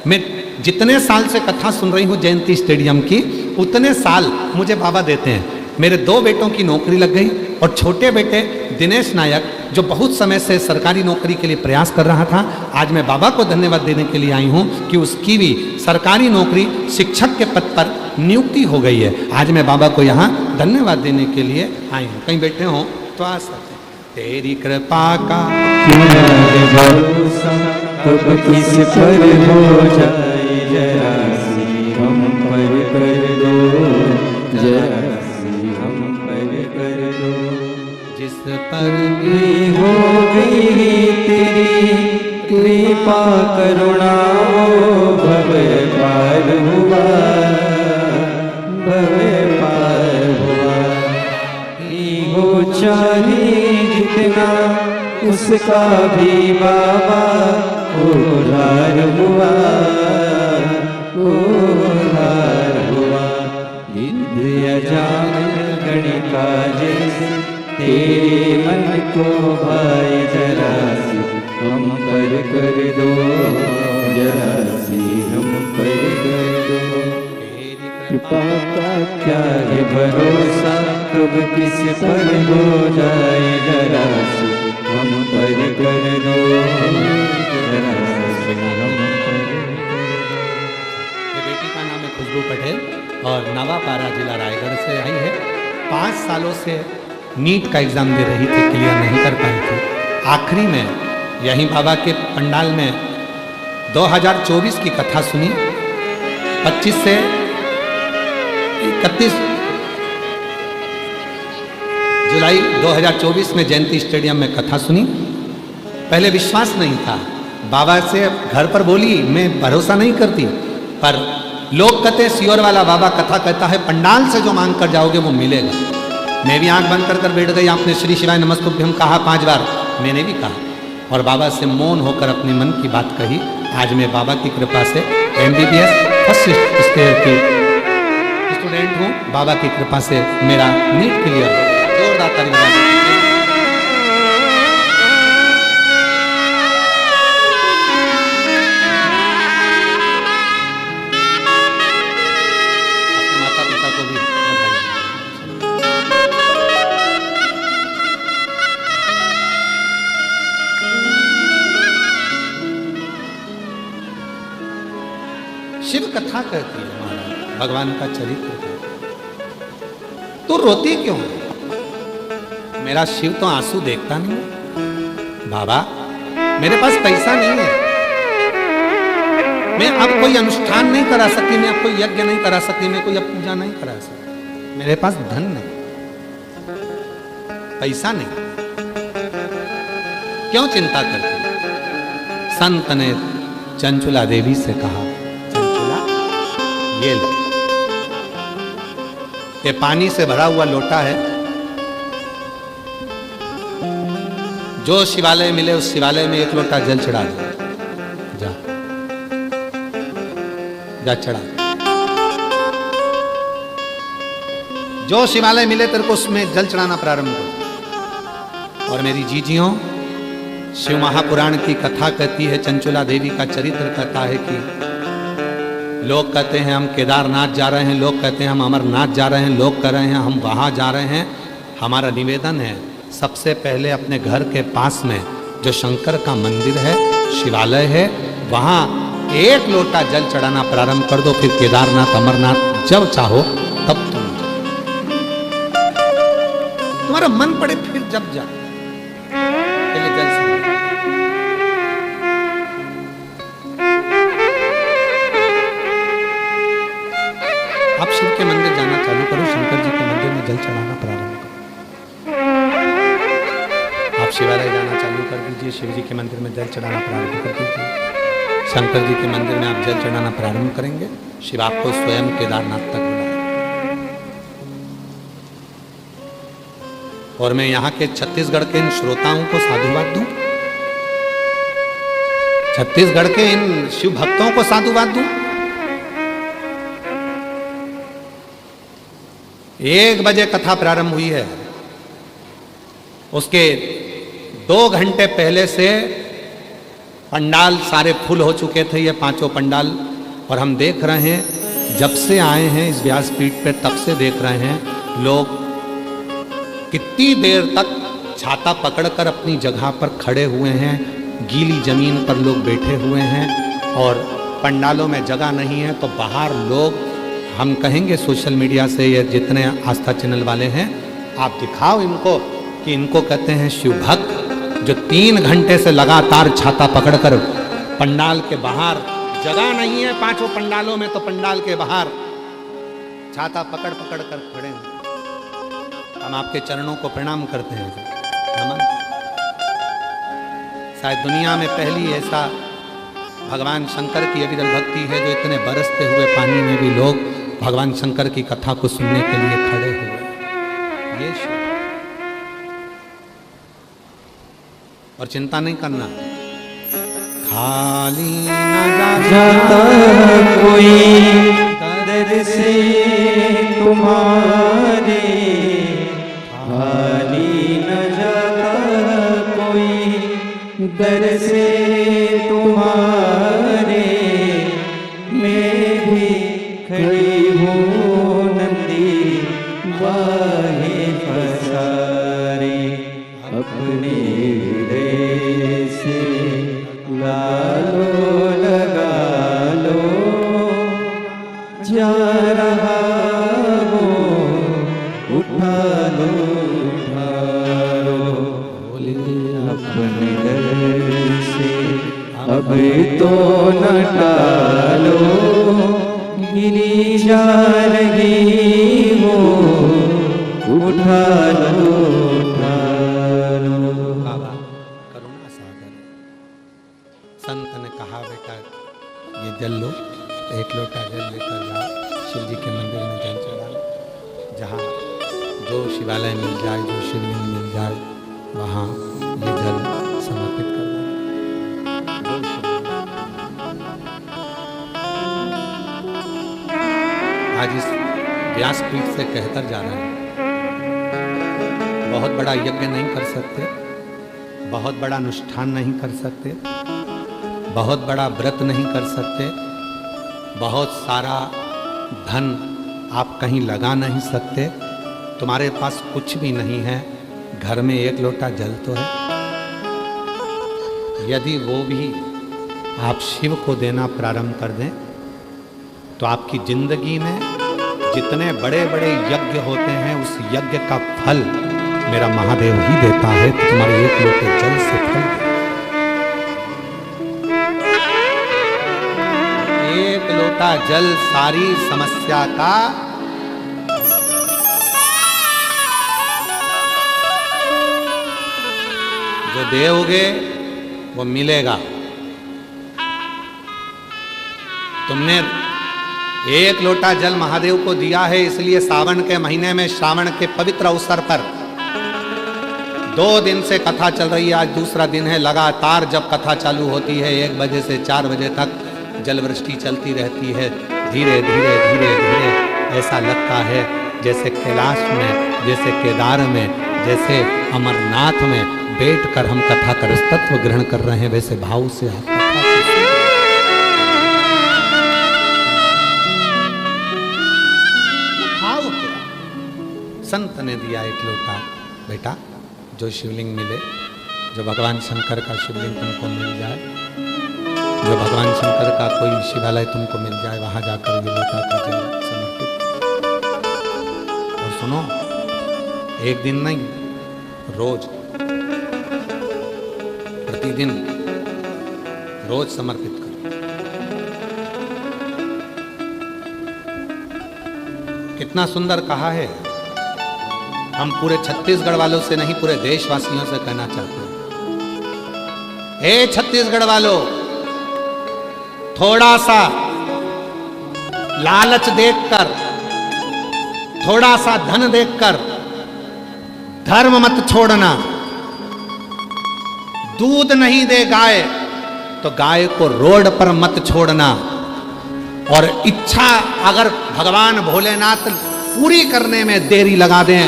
मैं जितने साल से कथा सुन रही हूँ जयंती स्टेडियम की, उतने साल मुझे बाबा देते हैं। मेरे 2 बेटों की नौकरी लग गई और छोटे बेटे दिनेश नायक जो बहुत समय से सरकारी नौकरी के लिए प्रयास कर रहा था, आज मैं बाबा को धन्यवाद देने के लिए आई हूँ कि उसकी भी सरकारी नौकरी शिक्षक के पद पर नियुक्ति हो गई है। आज मैं बाबा को यहाँ धन्यवाद देने के लिए आई हूँ। कहीं बैठे हों तो आ सकते हैं। तेरी कृपा का भरोसा कब किस पर हो जाए, जरा सी हम पर कर दो, जरा सी हम पर कर दो। जिस पर भी हो गई तेरी कृपा करुणा, भव पार हुआ, भव पार हुआ। हो चाहे जितना उसका भी बाबा उधार हुआ, उधार हुआ। विद्या जान गणिका जैसे तेरे मन को भाई, जरा सी हम पर कर दो, जरा सी हम पर कर दो। कृपा का क्या है भरोसा कब किस पर हो जाए, जरा सी हम पर कर दो, जरा सी हम पर नाम है खुशबू पटेल और नवापारा जिला रायगढ़ से आई है। 5 सालों से नीट का एग्ज़ाम दे रही थी, क्लियर नहीं कर पाई थी। आखिरी में यहीं बाबा के पंडाल में 2024 की कथा सुनी। 25 से 31 जुलाई 2024 में जयंती स्टेडियम में कथा सुनी। पहले विश्वास नहीं था, बाबा से घर पर बोली मैं भरोसा नहीं करती, पर लोग कहते सियोर वाला बाबा कथा कहता है पंडाल से जो मांग कर जाओगे वो मिलेगा। मैं भी आंख बंद कर बैठ गई। आपने श्री शिवाय नमस्तुभ्यम कहा 5 बार, मैंने भी कहा और बाबा से मौन होकर अपने मन की बात कही। आज मैं बाबा की कृपा से MBBS फर्स्ट ईयर की स्टूडेंट हूँ। बाबा की कृपा से मेरा नीट क्लियर हो। जोरदार ताली बजाइए। शिव कथा कहती है महाराज, भगवान का चरित्र है। तो रोती क्यों है? मेरा शिव तो आंसू देखता नहीं है। बाबा मेरे पास पैसा नहीं है, मैं अब कोई अनुष्ठान नहीं करा सकती, मैं अब कोई यज्ञ नहीं करा सकती, मैं कोई अब पूजा नहीं करा सकती। मेरे पास धन नहीं, पैसा नहीं, क्यों चिंता करती? संत ने चंचुला देवी से कहा, ये लो, ये पानी से भरा हुआ लोटा है, जो शिवालय मिले उस शिवालय में 1 लोटा जल चढ़ा दो। जा जा चढ़ा, जो शिवालय मिले तेरे को उसमें जल चढ़ाना प्रारंभ करो। और मेरी जीजियों, शिव महापुराण की कथा कहती है, चंचुला देवी का चरित्र कहता है कि लोग कहते हैं हम केदारनाथ जा रहे हैं, लोग कहते हैं हम अमरनाथ जा रहे हैं, लोग कह रहे हैं हम वहाँ जा रहे हैं। हमारा निवेदन है सबसे पहले अपने घर के पास में जो शंकर का मंदिर है, शिवालय है, वहाँ 1 लोटा जल चढ़ाना प्रारंभ कर दो। फिर केदारनाथ अमरनाथ जब चाहो तब तुम जाओ, तुम्हारा मन पड़े फिर जब जाओ। पहले जल से आप शिव के मंदिर जाना चालू करो, शंकर जी के मंदिर में जल चढ़ाना प्रारंभ करो। आप शिवालय जाना चालू कर दीजिए, शिव जी के मंदिर में जल चढ़ाना प्रारंभ कर दीजिए। शंकर जी के मंदिर में आप जल चढ़ाना प्रारंभ करेंगे, शिव आपको स्वयं केदारनाथ तक बुलाएंगे। और मैं यहाँ के छत्तीसगढ़ के इन श्रोताओं को साधुवाद दूं, छत्तीसगढ़ के इन शिव भक्तों को साधुवाद दूं। 1 बजे कथा प्रारंभ हुई है, उसके 2 घंटे पहले से पंडाल सारे फुल हो चुके थे, ये 5 पंडाल। और हम देख रहे हैं जब से आए हैं इस व्यासपीठ पे तब से देख रहे हैं लोग कितनी देर तक छाता पकड़कर अपनी जगह पर खड़े हुए हैं, गीली जमीन पर लोग बैठे हुए हैं और पंडालों में जगह नहीं है तो बाहर लोग, हम कहेंगे सोशल मीडिया से ये जितने आस्था चैनल वाले हैं, आप दिखाओ इनको कि इनको कहते हैं शिव भक्त, जो 3 घंटे से लगातार छाता पकड़कर पंडाल के बाहर, जगह नहीं है 5 पंडालों में तो पंडाल के बाहर छाता पकड़ पकड़ कर खड़े हैं। हम आपके चरणों को प्रणाम करते हैं, नमन। शायद दुनिया में पहली ऐसा भगवान शंकर की अविरल भक्ति है जो इतने बरसते हुए पानी में भी लोग भगवान शंकर की कथा को सुनने के लिए खड़े हुए। ये शिव। और चिंता नहीं करना, खाली न जाता कोई दर से तुम्हारे, खाली न जाता कोई दर से तुम्हारे। मैं भी खड़ी हूँ नंदी बाहे पसारे, अपने हृदय से ला लो लगा लो उठा लो उठा लो, अपने दर से अब तो न टालो, गिरी जा रही हो, उठा लो उठा लो। बाबा करुणा सागर। संत ने कहा बेटा ये जल लो, एक लोटा जल लेकर जाओ, शिव जी के मंदिर में जल चढ़ाओ, जहाँ जो शिवालय मिल जाए, जो शिवलिंग मिल जाए, वहाँ ये जल समर्पित कर दो। आज इस व्यासपीठ से कहकर जा रहे हैं, बहुत बड़ा यज्ञ नहीं कर सकते, बहुत बड़ा अनुष्ठान नहीं कर सकते, बहुत बड़ा व्रत नहीं कर सकते, बहुत सारा धन आप कहीं लगा नहीं सकते, तुम्हारे पास कुछ भी नहीं है, घर में एक लोटा जल तो है। यदि वो भी आप शिव को देना प्रारंभ कर दें तो आपकी जिंदगी में जितने बड़े बड़े यज्ञ होते हैं उस यज्ञ का फल मेरा महादेव ही देता है। तो तुम्हारे एक लोटे जल से फल, एक लोटा जल सारी समस्या का जो दोगे वो मिलेगा। तुमने एक लोटा जल महादेव को दिया है, इसलिए सावन के महीने में श्रावण के पवित्र अवसर पर 2 दिन से कथा चल रही है, आज दूसरा दिन है। लगातार जब कथा चालू होती है 1 बजे से 4 बजे तक जलवृष्टि चलती रहती है। धीरे धीरे धीरे धीरे ऐसा लगता है जैसे कैलाश में, जैसे केदार में, जैसे अमरनाथ में बैठकर हम कथा कर तत्व ग्रहण कर रहे हैं, वैसे भाव से आप कथा भाव संत ने दिया एक लोटा। बेटा जो शिवलिंग मिले, जो भगवान शंकर का शिवलिंग तुमको मिल जाए, जो भगवान शंकर का कोई शिवालय तुमको मिल जाए, वहां जाकर ये लोटा का जल समर्पित। और सुनो, एक दिन नहीं, रोज, प्रतिदिन, रोज समर्पित करो। कितना सुंदर कहा है। हम पूरे छत्तीसगढ़ वालों से नहीं, पूरे देशवासियों से कहना चाहते हैं, हे छत्तीसगढ़ वालों, थोड़ा सा लालच देखकर, थोड़ा सा धन देखकर धर्म मत छोड़ना। दूध नहीं दे गाय तो गाय को रोड पर मत छोड़ना। और इच्छा अगर भगवान भोलेनाथ पूरी करने में देरी लगा दें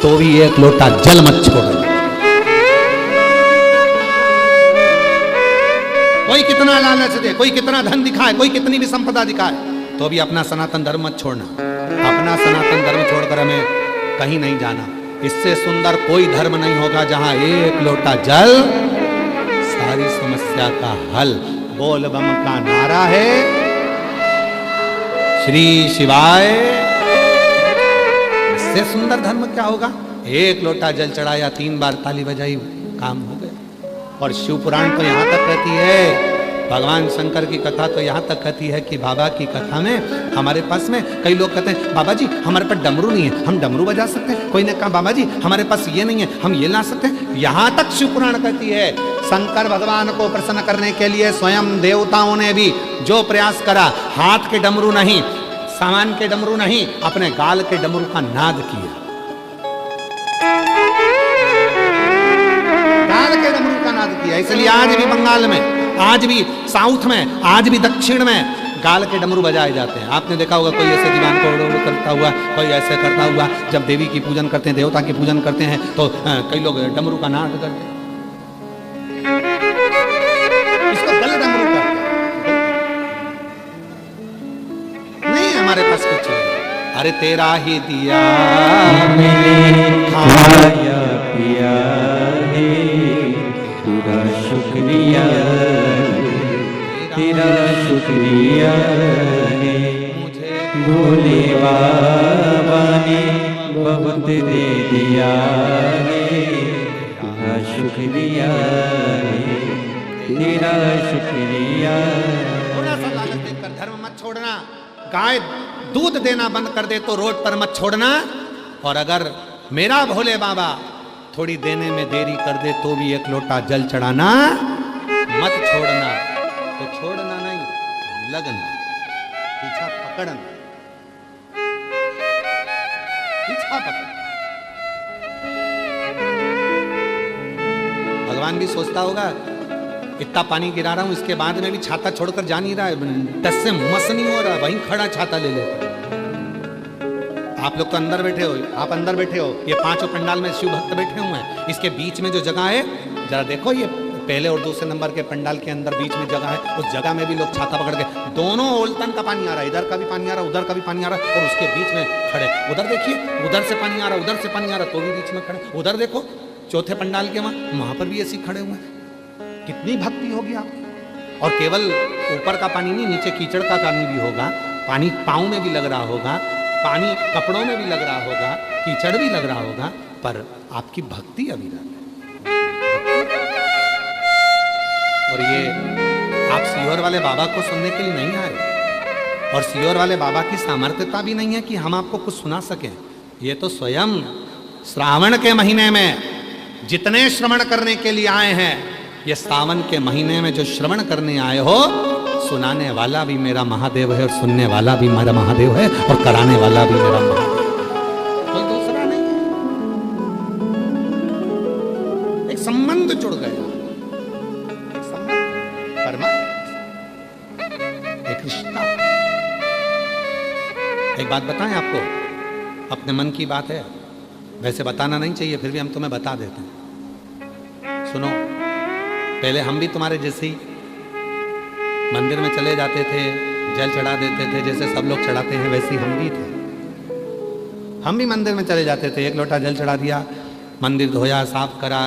तो भी एक लोटा जल मत छोड़ना। कोई कितना लालच दे, कोई कितना धन दिखाए, कोई कितनी भी संपदा दिखाए, तो भी अपना सनातन धर्म मत छोड़ना। अपना सनातन धर्म छोड़कर हमें कहीं नहीं जाना। इससे सुंदर कोई धर्म नहीं होगा जहां एक लोटा जल सारी समस्या का हल। बोल बम का नारा है, श्री शिवाय। इससे सुंदर धर्म क्या होगा? एक लोटा जल चढ़ाया, 3 बार ताली बजाई, काम हो गया। और शिव पुराण तो यहाँ तक कहती है, भगवान शंकर की कथा तो यहाँ तक कहती है कि बाबा की कथा में हमारे पास में कई लोग कहते हैं बाबा जी हमारे पास डमरू नहीं है, हम डमरू बजा सकते हैं। कोई ने कहा बाबा जी हमारे पास ये नहीं है, हम ये ला सकते हैं। यहाँ तक शिव पुराण कहती है। शंकर भगवान को प्रसन्न करने के लिए स्वयं देवताओं ने भी जो प्रयास करा, हाथ के डमरू नहीं, सामान के डमरू नहीं, अपने गाल के डमरू का नाद किया। गाल के डमरू का नाद किया। इसलिए आज भी बंगाल में, आज भी साउथ में, आज भी दक्षिण में गाल के डमरू बजाए जाते हैं। आपने देखा होगा कोई ऐसे दीवान को उड़ करता हुआ, कोई ऐसे करता हुआ। जब देवी की पूजन करते हैं, देवता की पूजन करते हैं, तो कई लोग डमरू का नाद करते हैं। इसको गल डमरू करते हैं। नहीं हमारे पास कुछ नहीं। अरे तेरा ही दिया खाया पिया है, तेरा शुक्रिया, तेरा शुक्रिया है। भोले बाबा ने बहुत दे दिया है, तेरा शुक्रिया है, तेरा शुक्रिया। थोड़ा सा लालच देखकर धर्म मत छोड़ना। गाय दूध देना बंद कर दे तो रोड पर मत छोड़ना। और अगर मेरा भोले बाबा थोड़ी देने में देरी कर दे तो भी एक लोटा जल चढ़ाना मत छोड़ना। तो छोड़ना नहीं, लगना, पीछा पकड़ना, पीछा पकड़। भगवान भी सोचता होगा इतना पानी गिरा रहा हूं, इसके बाद में भी छाता छोड़कर जा नहीं रहा है, टस से मस नहीं हो रहा, वहीं खड़ा छाता ले लेता। आप लोग तो अंदर बैठे हो, आप अंदर बैठे हो, ये पांचों पंडाल में शिव भक्त बैठे हुए हैं। इसके बीच में जो जगह है जरा देखो, ये पहले और दूसरे नंबर के पंडाल के अंदर बीच में जगह है, उस जगह में भी लोग छाता पकड़ के, दोनों ओल्टन का पानी आ रहा है, इधर का भी पानी आ रहा है, उधर का भी पानी आ रहा है, और उसके बीच में खड़े। उधर देखिए, उधर से पानी आ रहा है, उधर से पानी आ रहा है, तो भी बीच में खड़े। उधर देखो चौथे पंडाल के वहां पर भी ऐसे खड़े हुए हैं। कितनी भक्ति होगी आप। और केवल ऊपर का पानी नहीं, नीचे कीचड़ का पानी भी होगा, पानी पाँव में भी लग रहा होगा, पानी कपड़ों में भी लग रहा होगा, कीचड़ भी लग रहा होगा, पर आपकी भक्ति अविरल है। और ये आप सीहोर वाले बाबा को सुनने के लिए नहीं आए, और सीहोर वाले बाबा की सामर्थ्यता भी नहीं है कि हम आपको कुछ सुना सकें। ये तो स्वयं श्रावण के महीने में जितने श्रवण करने के लिए आए हैं, ये सावन के महीने में जो श्रवण करने आए हो, सुनाने वाला भी मेरा महादेव है, और सुनने वाला भी मेरा महादेव है, और कराने वाला भी मेरा महादेव है, कोई दूसरा नहीं है। एक संबंध जुड़ गया, एक संबंध, एक रिश्ता। एक बात बताएं आपको, अपने मन की बात है, वैसे बताना नहीं चाहिए, फिर भी हम तुम्हें बता देते हैं। सुनो, पहले हम भी तुम्हारे जैसे ही मंदिर में चले जाते थे, जल चढ़ा देते थे, जैसे सब लोग चढ़ाते हैं वैसे ही हम भी थे। हम भी मंदिर में चले जाते थे, एक लोटा जल चढ़ा दिया, मंदिर धोया, साफ करा,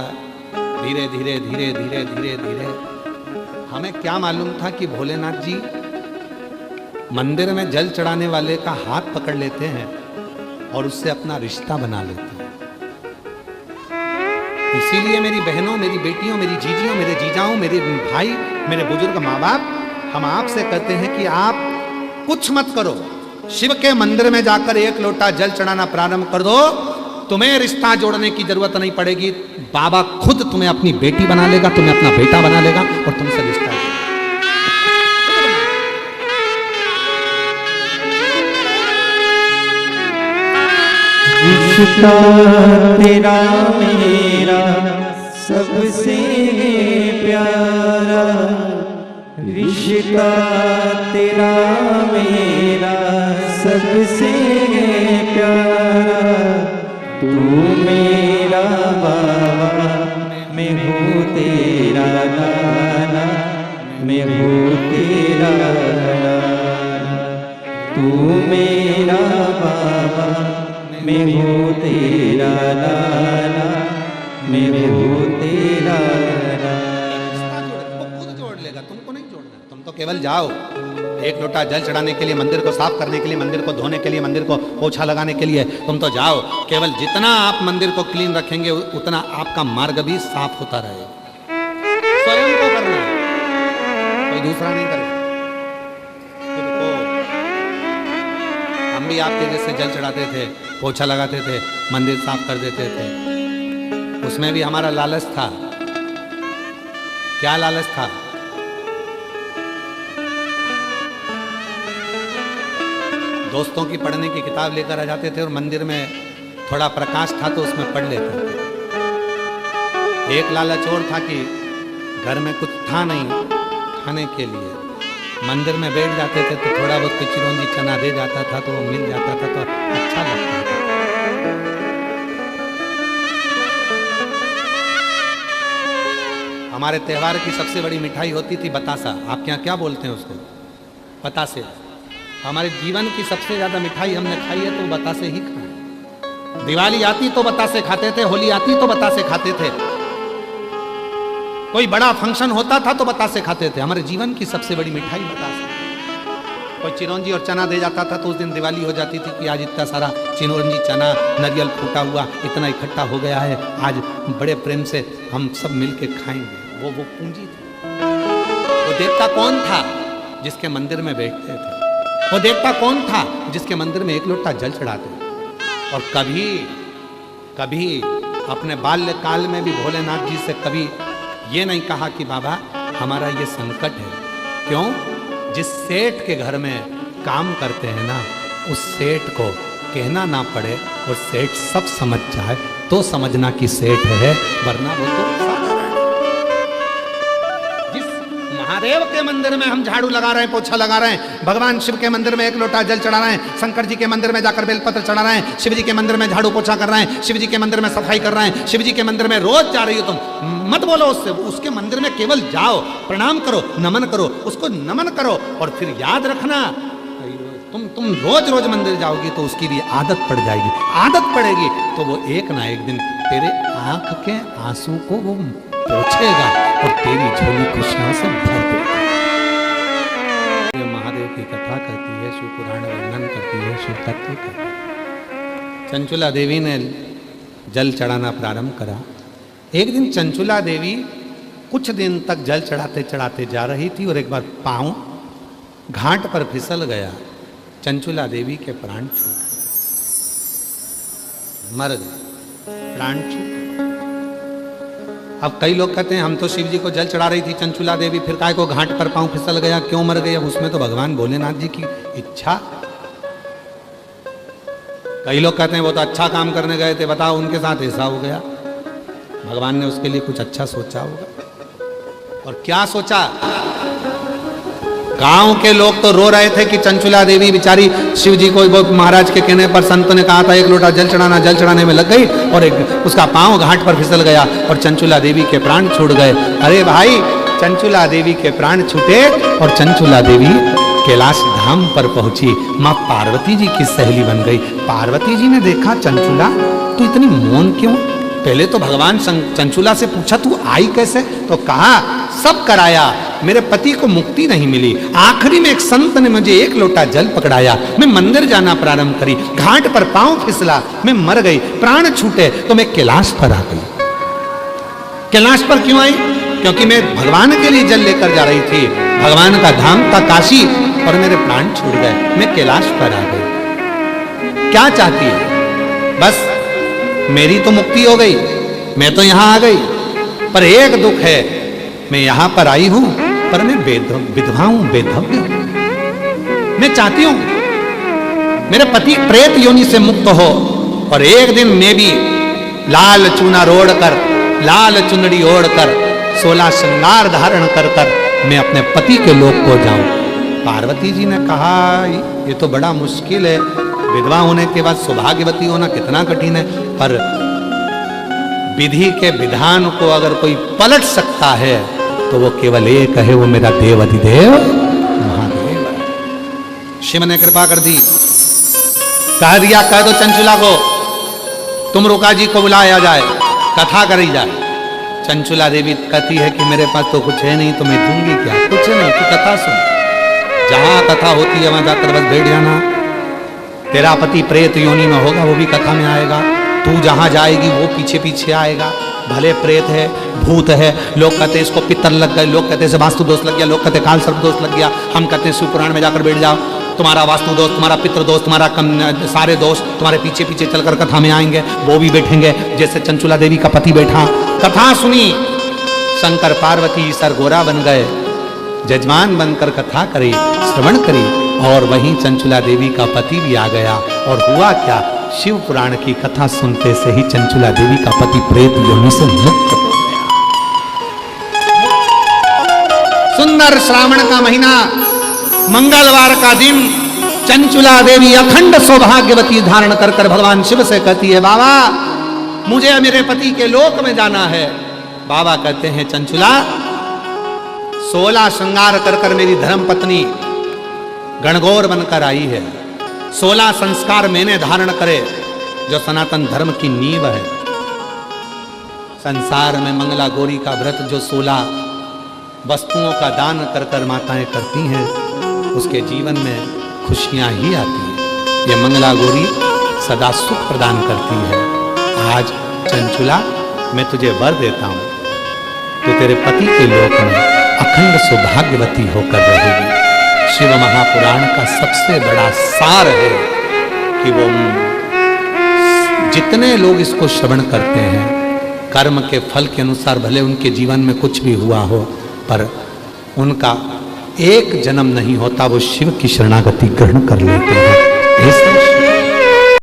धीरे धीरे धीरे धीरे धीरे धीरे। हमें क्या मालूम था कि भोलेनाथ जी मंदिर में जल चढ़ाने वाले का हाथ पकड़ लेते हैं और उससे अपना रिश्ता बना लेते हैं। इसीलिए मेरी बहनों, मेरी बेटियों, मेरी जीजियों, मेरे जीजाओं, मेरे भाई, मेरे बुजुर्ग माँ बाप, हम आपसे कहते हैं कि आप कुछ मत करो, शिव के मंदिर में जाकर एक लोटा जल चढ़ाना प्रारंभ कर दो, तुम्हें रिश्ता जोड़ने की जरूरत नहीं पड़ेगी। बाबा खुद तुम्हें अपनी बेटी बना लेगा, तुम्हें अपना बेटा बना लेगा, और तुमसे रिश्ता रिश्ता तेरा मेरा सबसे प्यारा, रिश्ता तेरा मेरा सबसे प्यारा। तू मेरा बाबा, मैं हूँ तेरा नाना, मैं हूँ तेरा नाना। तू मेरा बाबा, मैं हूँ तेरा नाना, मैं हूँ तेरा नाना। वो खुद जोड़ लेगा, तुमको नहीं जोड़ना। तुम तो केवल जाओ, एक लोटा जल चढ़ाने के लिए, मंदिर को साफ करने के लिए, मंदिर को धोने के लिए, मंदिर को पोछा लगाने के लिए तुम तो जाओ। केवल जितना आप मंदिर को क्लीन रखेंगे उतना आपका मार्ग भी साफ होता रहेगा। स्वयं को करना, कोई दूसरा नहीं करेगा। हम भी आपके जैसे जल चढ़ाते थे, पोछा लगाते थे, मंदिर साफ कर देते थे, उसमें भी हमारा लालच था। क्या लालच था? दोस्तों की पढ़ने की किताब लेकर आ जाते थे और मंदिर में थोड़ा प्रकाश था तो उसमें पढ़ लेते थे। एक लालच और था कि घर में कुछ था नहीं खाने के लिए, मंदिर में बैठ जाते थे तो थोड़ा बहुत चिरौंजी चना दे जाता था तो वो मिल जाता था तो अच्छा लगता था। हमारे त्योहार की सबसे बड़ी मिठाई होती थी बतासा। आपके यहाँ क्या बोलते हैं उसको? बतासे। हमारे जीवन की सबसे ज्यादा मिठाई हमने खाई है तो बतासे ही खाए। दिवाली आती तो बतासे खाते थे, होली आती तो बतासे खाते थे, कोई बड़ा फंक्शन होता था तो बतासे खाते थे। हमारे जीवन की सबसे बड़ी मिठाई बतासे। कोई चिरौंजी और चना दे जाता था तो उस दिन दिवाली हो जाती थी कि आज इतना सारा चिरौंजी चना नारियल फूटा हुआ इतना इकट्ठा हो गया है, आज बड़े प्रेम से हम सब मिल के खाएंगे। वो पूंजी थी। वो देवता कौन था? जिसके मंदिर में बैठते थे। वो देवता कौन था? जिसके मंदिर में एक लोटा जल चढ़ाते थे। और कभी अपने बाल्यकाल में भी भोलेनाथ जी से कभी ये नहीं कहा कि बाबा हमारा ये संकट है। क्यों? जिस सेठ के घर में काम करते हैं ना, उस सेठ को कहना ना पड़े और सेठ सब समझ जाए तो समझना कि सेठ है, वरना वो तो साधारण है। जिस महादेव के मंदिर में हम झाड़ू लगा रहे हैं, पोछा लगा रहे हैं, भगवान शिव के मंदिर में एक लोटा जल चढ़ा रहे हैं, शंकर जी के मंदिर में जाकर बेलपत्र चढ़ा रहे हैं, शिव जी के मंदिर में झाड़ू पोछा कर रहे हैं, शिव जी के मंदिर में सफाई कर रहे हैं, शिव जी के मंदिर में रोज जा रही हो तुम, मत बोलो उससे, उसके मंदिर में केवल जाओ, प्रणाम करो, नमन करो, उसको नमन करो और फिर याद रखना तुम रोज रोज मंदिर जाओगी तो उसकी भी आदत पड़ जाएगी। आदत पड़ेगी तो वो एक ना एक दिन तेरे आंख के आंसू को वो पोंछेगा और तेरी झोली खुशियों से भर देगा। महादेव की कथा कहती है, शिव पुराण वर्णन करती है, शिव तत्व कहती है। चंचुला देवी ने जल चढ़ाना प्रारंभ करा। एक दिन चंचुला देवी कुछ दिन तक जल चढ़ाते चढ़ाते जा रही थी और एक बार पांव घाट पर फिसल गया। चंचुला देवी के प्राण छूट मर गए, प्राण छूट। अब कई लोग कहते हैं हम तो शिव जी को जल चढ़ा रही थी चंचुला देवी, फिर काय को घाट पर पांव फिसल गया, क्यों मर गई? अब उसमें तो भगवान भोलेनाथ जी की इच्छा। कई लोग कहते हैं वो तो अच्छा काम करने गए थे, बताओ उनके साथ ऐसा हो गया। भगवान ने उसके लिए कुछ अच्छा सोचा होगा। और क्या सोचा? गांव के लोग तो रो रहे थे कि चंचुला देवी बेचारी शिव जी को, वो महाराज के कहने पर संत ने कहा था एक लोटा जल चढ़ाना, जल चढ़ाने में लग गई और एक उसका पांव घाट पर फिसल गया और चंचुला देवी के प्राण छूट गए। अरे भाई, चंचुला देवी के प्राण छूटे और चंचुला देवी कैलाश धाम पर पहुंची, मां पार्वती जी की सहेली बन गई। पार्वती जी ने देखा चंचुला तू इतनी मौन क्यों? पहले तो भगवान चंचुला से पूछा तू आई कैसे, तो कहा सब कराया, मेरे पति को मुक्ति नहीं मिली, आखिरी में एक संत ने मुझे एक लोटा जल पकड़ाया, मैं मंदिर जाना प्रारंभ करी, घाट पर पांव फिसला, मैं मर गई, प्राण छूटे तो मैं कैलाश पर आ गई। कैलाश पर क्यों आई? क्योंकि मैं भगवान के लिए जल लेकर जा रही थी, भगवान का धाम था काशी और मेरे प्राण छूट गए, मैं कैलाश पर आ गई। क्या चाहती है? बस मेरी तो मुक्ति हो गई, मैं तो यहां आ गई, पर एक दुख है, मैं यहां पर आई हूं पर मैं विधवा हूं, बेधव्य हूं। मैं चाहती हूं मेरे पति प्रेत योनि से मुक्त हो और एक दिन मैं भी लाल चूना रोड़ कर, लाल चुनड़ी ओढ़ कर, 16 श्रृंगार धारण कर कर मैं अपने पति के लोक को जाऊं। पार्वती जी ने कहा ये तो बड़ा मुश्किल है, विधवा होने के बाद सौभाग्यवती होना कितना कठिन है, पर विधि के विधान को अगर कोई पलट सकता है तो वो केवल एक है, वो मेरा देव अधिदेव महादेव है। शिव ने कृपा कर दी, कह दिया कह दो चंचुला को तुम रुका जी को बुलाया जाए, कथा करी जाए। चंचुला देवी कहती है कि मेरे पास तो कुछ है नहीं, तो मैं दूंगी क्या? कुछ नहीं, तू कथा सुन, जहां कथा होती है वहां जाकर बस बैठ जाना। तेरा पति प्रेत योनि में होगा, वो भी कथा में आएगा, तू जहां जाएगी वो पीछे पीछे आएगा। भले प्रेत है, भूत है, लोग कहते इसको पित्तर लग गए, लोग कहते इसे वास्तु दोष लग गया, लोग कहते काल सर्प दोष लग गया, हम कहते हैं शिव पुराण में जाकर बैठ जाओ, तुम्हारा वास्तु दोष, तुम्हारा पितृ दोष, तुम्हारा सारे दोष तुम्हारे पीछे पीछे चलकर कथा में आएंगे, वो भी बैठेंगे जैसे चंचुला देवी का पति बैठा। कथा सुनी, शंकर पार्वती सरगोरा बन गए, जजमान बनकर कथा करी, श्रवण करी, और वहीं चंचुला देवी का पति भी आ गया। और हुआ क्या? शिव पुराण की कथा सुनते से ही चंचुला देवी का पति प्रेत योनि से मुक्त हो गया। सुंदर श्रावण का महीना, मंगलवार का दिन, चंचुला देवी अखंड सौभाग्यवती धारण कर कर भगवान शिव से कहती है बाबा मुझे मेरे पति के लोक में जाना है। बाबा कहते हैं चंचुला 16 श्रृंगार कर कर मेरी धर्म पत्नी गणगौर बनकर आई है, 16 संस्कार मैंने धारण करे जो सनातन धर्म की नींव है। संसार में मंगला गौरी का व्रत जो 16 वस्तुओं का दान कर कर माताएं करती हैं, उसके जीवन में खुशियां ही आती है। ये मंगला गौरी सदा सुख प्रदान करती है। आज चंचुला मैं तुझे वर देता हूं, तो तेरे पति के लोक में अखंड सौभाग्यवती होकर रहेगी। शिव महापुराण का सबसे बड़ा सार है कि वो जितने लोग इसको श्रवण करते हैं, कर्म के फल के अनुसार भले उनके जीवन में कुछ भी हुआ हो, पर उनका एक जन्म नहीं होता, वो शिव की शरणागति ग्रहण कर लेते हैं। ऐसे